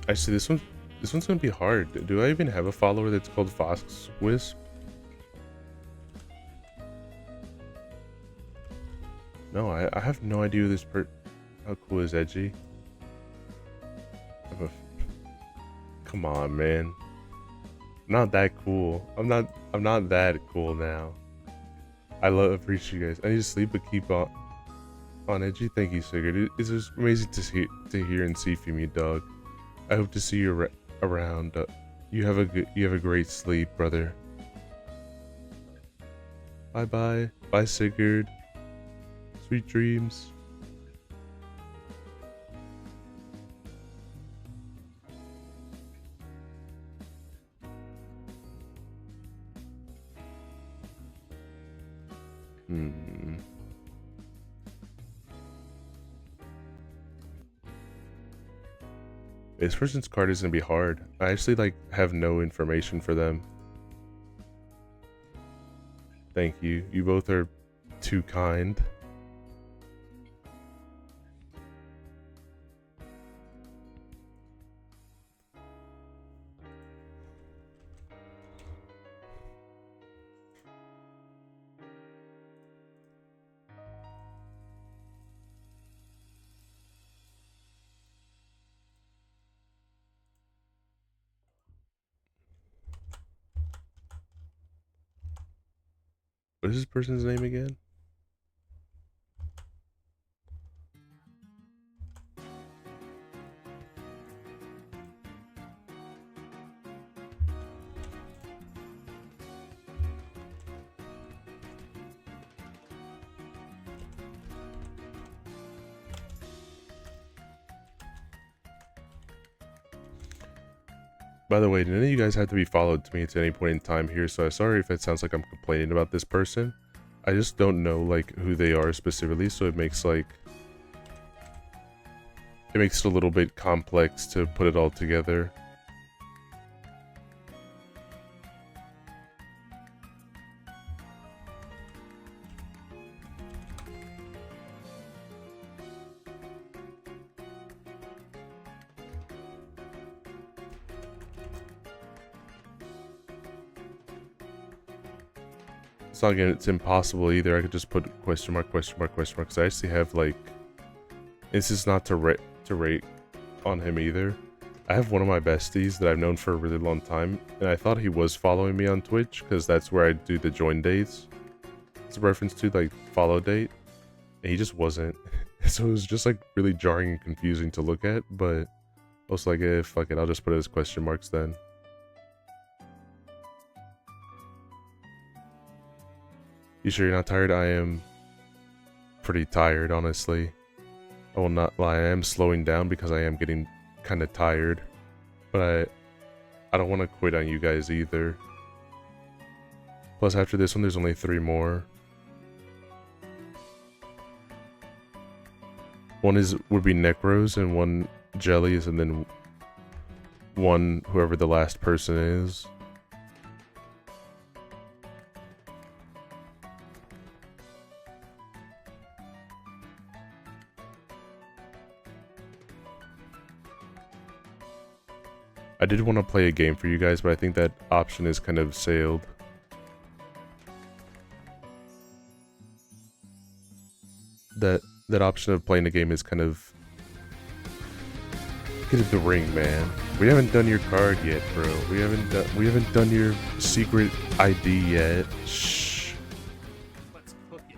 I see this one's gonna be hard. Do I even have a follower that's called Fox Wisp? No, I have no idea who this how cool is Edgey? Come on, man. I'm not that cool. I'm not that cool now. Appreciate you guys. I need to sleep, but keep on Edgey. Thank you, Sigurd. It's just amazing to hear and see from you, dog. I hope to see you around. You have a great sleep, brother. Bye, Sigurd. Sweet dreams. This person's card is gonna be hard. I actually like have no information for them. Thank you. You both are too kind. What is this person's name again? By the way, none of you guys have to be followed to me at any point in time here, so I'm sorry if it sounds like I'm complaining about this person. I just don't know, like, who they are specifically, so it makes, like... It makes it a little bit complex to put it all together. It's not again, it's impossible either. I could just put question mark, question mark, question mark, because I actually have, like... This is not to rate on him either. I have one of my besties that I've known for a really long time, and I thought he was following me on Twitch, because that's where I do the join dates. It's a reference to, like, follow date. And he just wasn't. So it was just, like, really jarring and confusing to look at, but I was like, fuck it, I'll just put it as question marks then. You sure you're not tired? I am pretty tired, honestly. I will not lie, I am slowing down because I am getting kind of tired. But I don't want to quit on you guys either. Plus after this one, there's only 3 more. One would be Necros and 1 Jellies, and then 1 whoever the last person is. I did want to play a game for you guys, but I think that option is kind of sailed. That option of playing a game is kind of... Get in the ring, man. We haven't done your card yet, bro. We haven't done your secret ID yet. Shh. Let's cook it.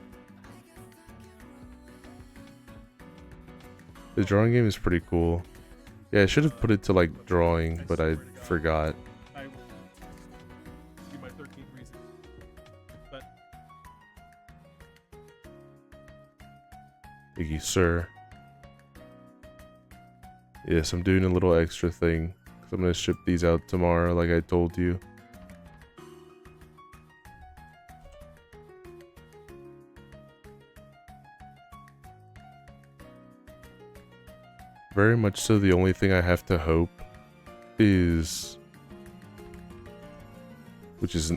The drawing game is pretty cool. Yeah, I should have put it to, like, drawing, but I forgot. I will do my 13th reason. But Thank you, sir. Yes, I'm doing a little extra thing, because I'm going to ship these out tomorrow, like I told you. Very much so, the only thing I have to hope is... Which is,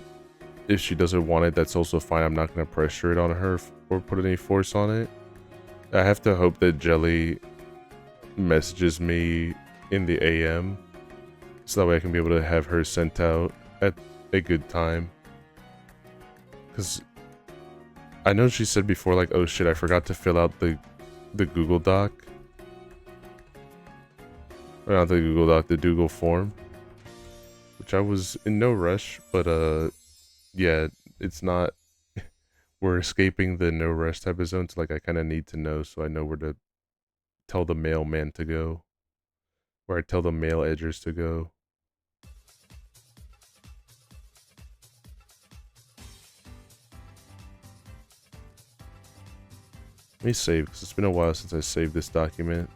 if she doesn't want it, that's also fine. I'm not going to pressure it on her or put any force on it. I have to hope that Jelly messages me in the AM, so that way I can be able to have her sent out at a good time. Because I know she said before, like, oh shit, I forgot to fill out the Google Doc. Or not the Google Doc, the Google form. Which I was in no rush, but yeah, it's not... We're escaping the no rush type of zone, so like I kind of need to know so I know where to tell the mailman to go. Where I tell the mail edgers to go. Let me save, because it's been a while since I saved this document.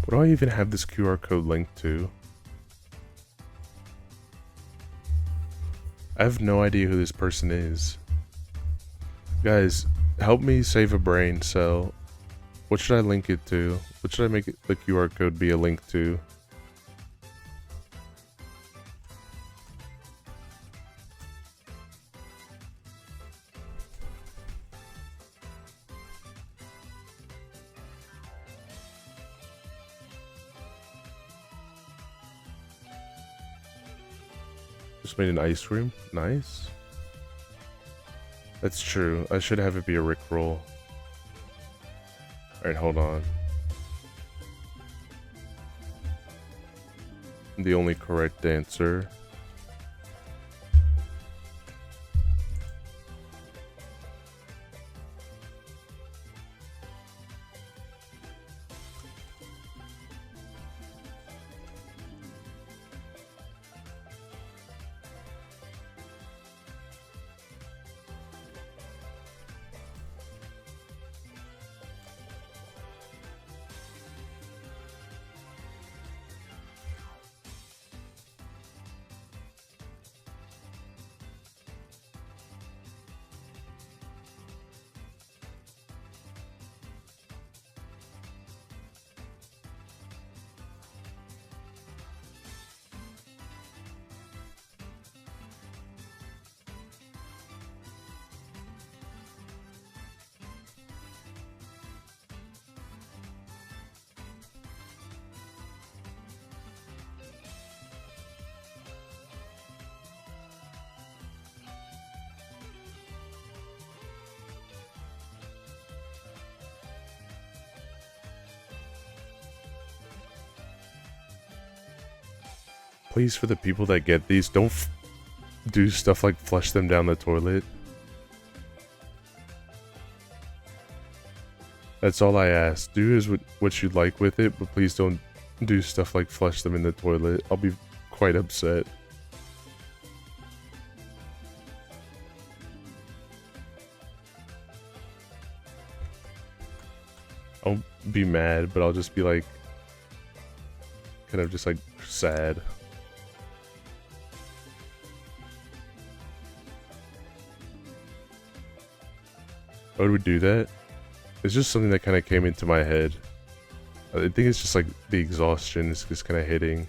What do I even have this QR code linked to? I have no idea who this person is. Guys, help me save a brain cell. What should I link it to? What should I make the QR code be a link to? Just made an ice cream. Nice. That's true. I should have it be a Rickroll. Alright, hold on. The only correct answer. Please, for the people that get these, don't do stuff like flush them down the toilet. That's all I ask. Do is what you'd like with it, but please don't do stuff like flush them in the toilet. I'll be quite upset. I'll be mad, but I'll just be like, kind of just like sad. Why would we do that? It's just something that kind of came into my head. I think it's just like the exhaustion is just kind of hitting.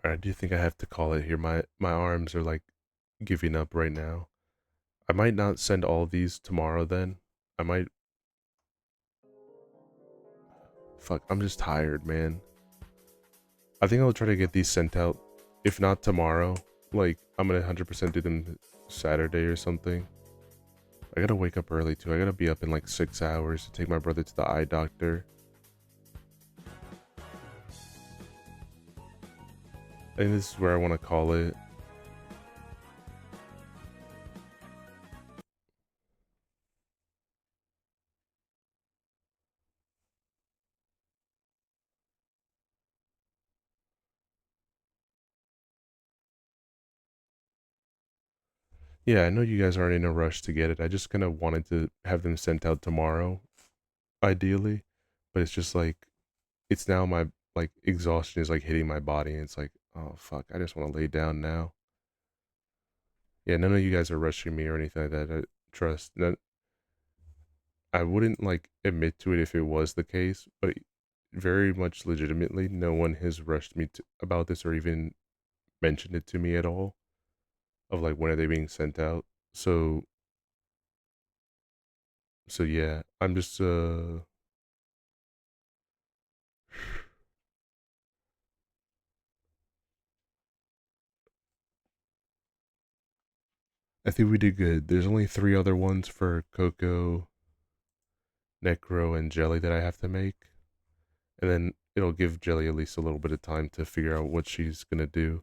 I do think I have to call it here. My arms are like giving up right now. I might not send all these tomorrow then. I might. Fuck, I'm just tired, man. I think I'll try to get these sent out. If not tomorrow, like, I'm gonna 100% do them Saturday or something. I gotta wake up early too. I gotta be up in like 6 hours to take my brother to the eye doctor. I think this is where I want to call it. Yeah, I know you guys aren't in a rush to get it. I just kind of wanted to have them sent out tomorrow, ideally. But it's just like, it's now my, like, exhaustion is like hitting my body. And it's like, oh, fuck, I just want to lay down now. Yeah, none of you guys are rushing me or anything like that. Trust. I wouldn't, like, admit to it if it was the case, but very much legitimately, no one has rushed me about this or even mentioned it to me at all. Of like, when are they being sent out? So yeah, I'm just I think we did good. There's only 3 other ones for Coco, Necro, and Jelly that I have to make. And then it'll give Jelly at least a little bit of time to figure out what she's gonna do.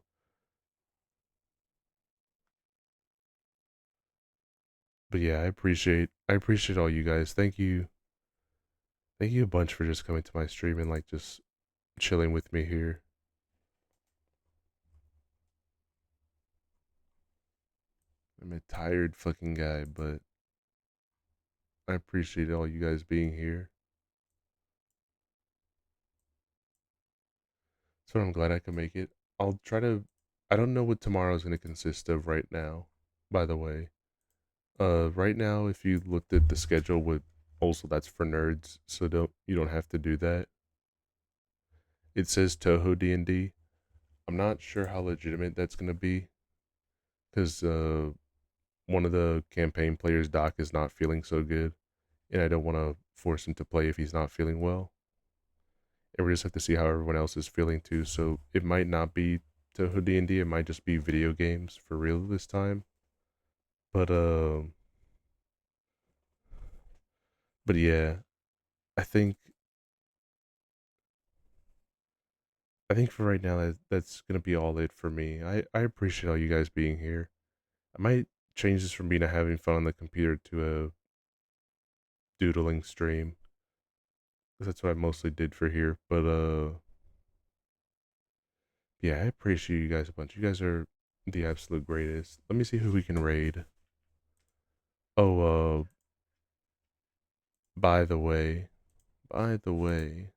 But yeah, I appreciate all you guys. Thank you. Thank you a bunch for just coming to my stream and like just chilling with me here. I'm a tired fucking guy, but I appreciate all you guys being here. So I'm glad I can make it. I'll try to. I don't know what tomorrow's going to consist of right now, by the way. Right now, if you looked at the schedule with, also that's for nerds, so you don't have to do that. It says Toho D&D. I'm not sure how legitimate that's going to be, because one of the campaign players, Doc, is not feeling so good, and I don't want to force him to play if he's not feeling well. And we just have to see how everyone else is feeling too. So it might not be Toho D&D. It might just be video games for real this time. But yeah, I think for right now that's gonna be all it for me. I appreciate all you guys being here. I might change this from being a having fun on the computer to a doodling stream, because that's what I mostly did for here. But yeah, I appreciate you guys a bunch. You guys are the absolute greatest. Let me see who we can raid. Oh, by the way, by the way,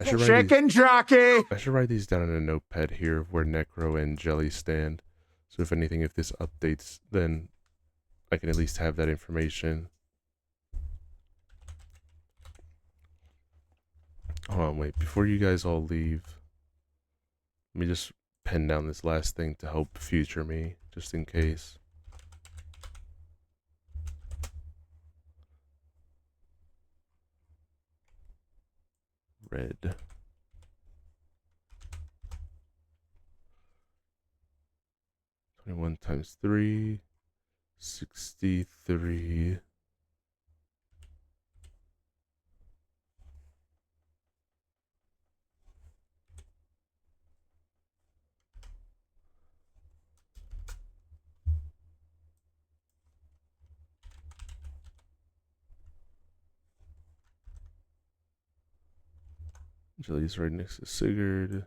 should write Chicken jockey! I should write these down in a notepad here where Necro and Jelly stand. So if anything, if this updates, then I can at least have that information. Hold on, wait. Before you guys all leave, let me just pen down this last thing to help future me, just in case. Red. 21 times 3, 63. Jelly's right next to Sigurd.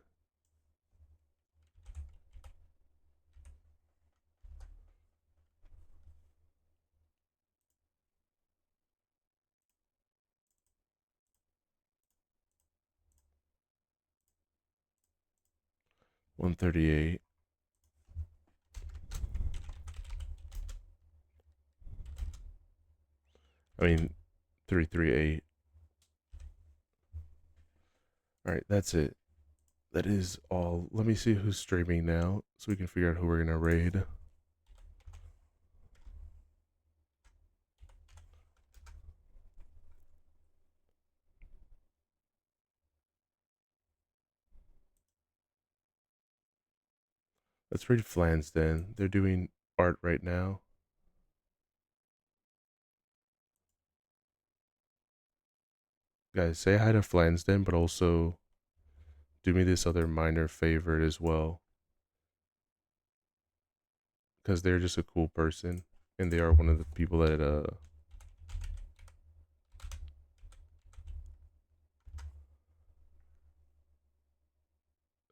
$138. I mean, 338. Alright, that's it. That is all. Let me see who's streaming now so we can figure out who we're going to raid. Let's raid Flansden. They're doing art right now. Guys, say hi to Flansden, but also do me this other minor favor as well. Because they're just a cool person. And they are one of the people that,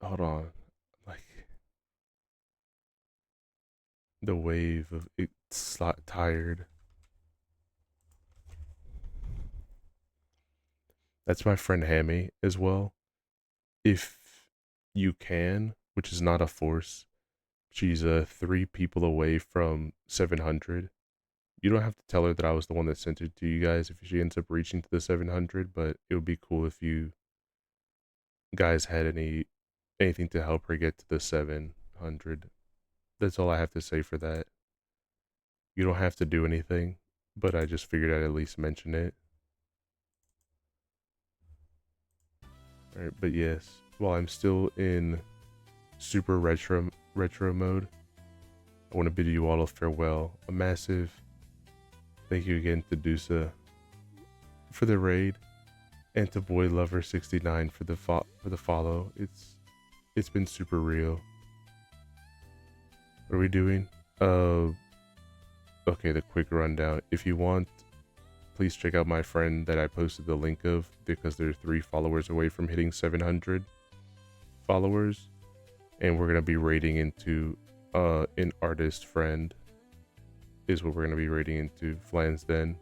hold on. Like, the wave of it's tired. That's my friend Hammy as well. If you can, which is not a force, she's 3 people away from 700. You don't have to tell her that I was the one that sent it to you guys if she ends up reaching to the 700, but it would be cool if you guys had anything to help her get to the 700. That's all I have to say for that. You don't have to do anything, but I just figured I'd at least mention it. Alright, but yes, while I'm still in super retro mode, I want to bid you all a farewell. A massive thank you again to Dusa for the raid, and to Boy Lover 69 for the follow. It's been super real. What are we doing? Okay, the quick rundown. If you want, please check out my friend that I posted the link of, because they're 3 followers away from hitting 700 followers, and we're gonna be raiding into an artist friend is what we're gonna be raiding into, Flansden,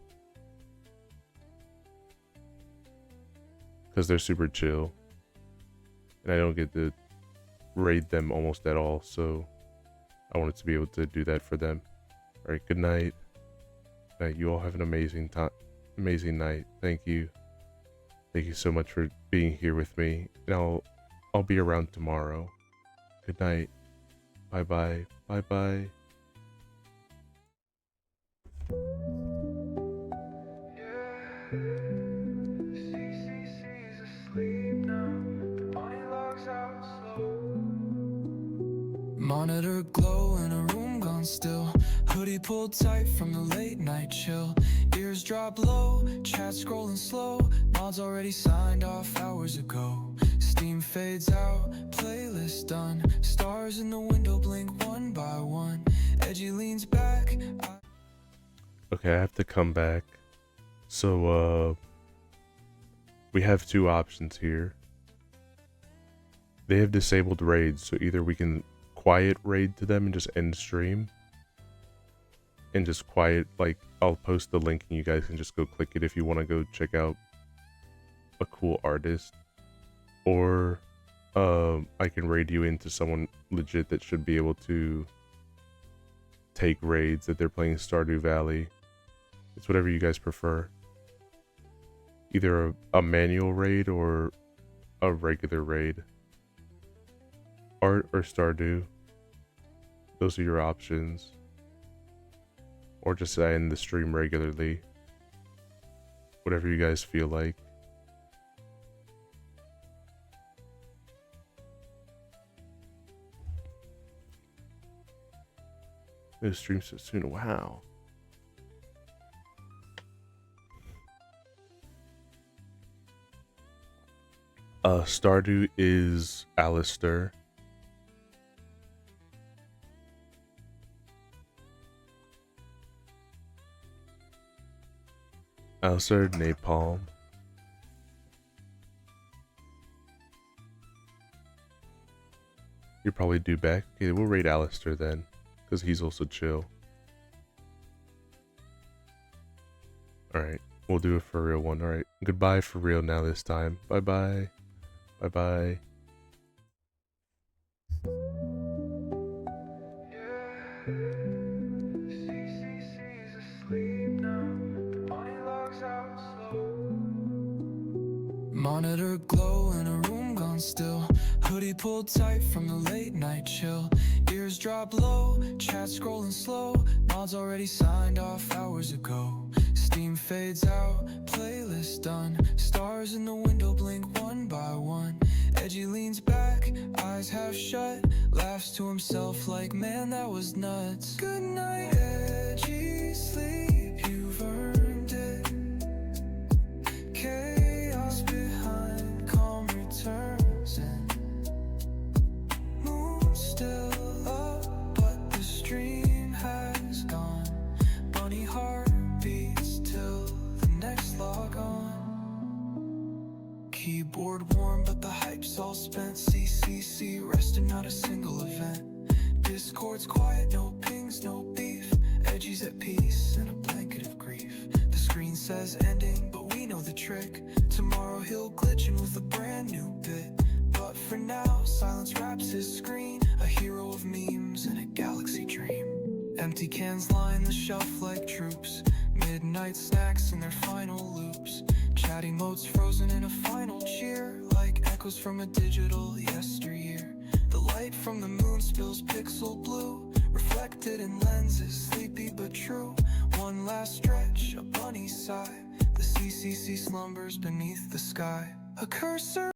because they're super chill, and I don't get to raid them almost at all, so I wanted to be able to do that for them. All right, good night. You all have an amazing night. Thank you so much for being here with me, and I'll be around tomorrow. Good night. Bye bye. Bye bye. Monitor glow in a room gone still. Hoodie pulled tight from the late night chill. Ears drop low, chat scrolling slow. Mods already signed off hours ago. Steam fades out, playlist done. Stars in the window blink one by one. Edgey leans back. Okay, I have to come back. So, we have 2 options here. They have disabled raids, so either we can quiet raid to them and just end stream. And just quiet, like, I'll post the link and you guys can just go click it if you want to go check out a cool artist. or I can raid you into someone legit that should be able to take raids that they're playing Stardew Valley. It's whatever you guys prefer. Either a manual raid or a regular raid. Art or Stardew. Those are your options. Or just end the stream regularly. Whatever you guys feel like. Gonna stream so soon. Wow. Stardew is Alistair. Alistair, Napalm. You're probably due back. Okay, we'll raid Alistair then, because he's also chill. Alright, we'll do a for real one. Alright, goodbye for real now this time. Bye bye. Bye bye. Monitor glow in a room gone still. Hoodie pulled tight from the late night chill. Ears drop low, chat scrolling slow. Mods already signed off hours ago. Steam fades out, playlist done. Stars in the window blink one by one. Edgey leans back, eyes half shut. Laughs to himself like, man, that was nuts. Good night, Edgey, sleep, you've earned it. Chaos behind, calm returns in. Moon still up, but the stream has gone. Bunny heart beats till the next log on. Keyboard warm, but the hype's all spent. CCC resting, not a single event. Discord's quiet, no pings, no beef. Edgey's at peace in a blanket of grief. The screen says ending, but we know the trick. Tomorrow he'll glitch in with a brand new bit. But for now, silence wraps his screen. A hero of memes in a galaxy dream. Empty cans line the shelf like troops. Midnight snacks in their final loops. Chatty modes frozen in a final cheer. Like echoes from a digital yesteryear. The light from the moon spills pixel blue. Reflected in lenses, sleepy but true. One last stretch, a bunny sigh. The CCC slumbers beneath the sky. A cursor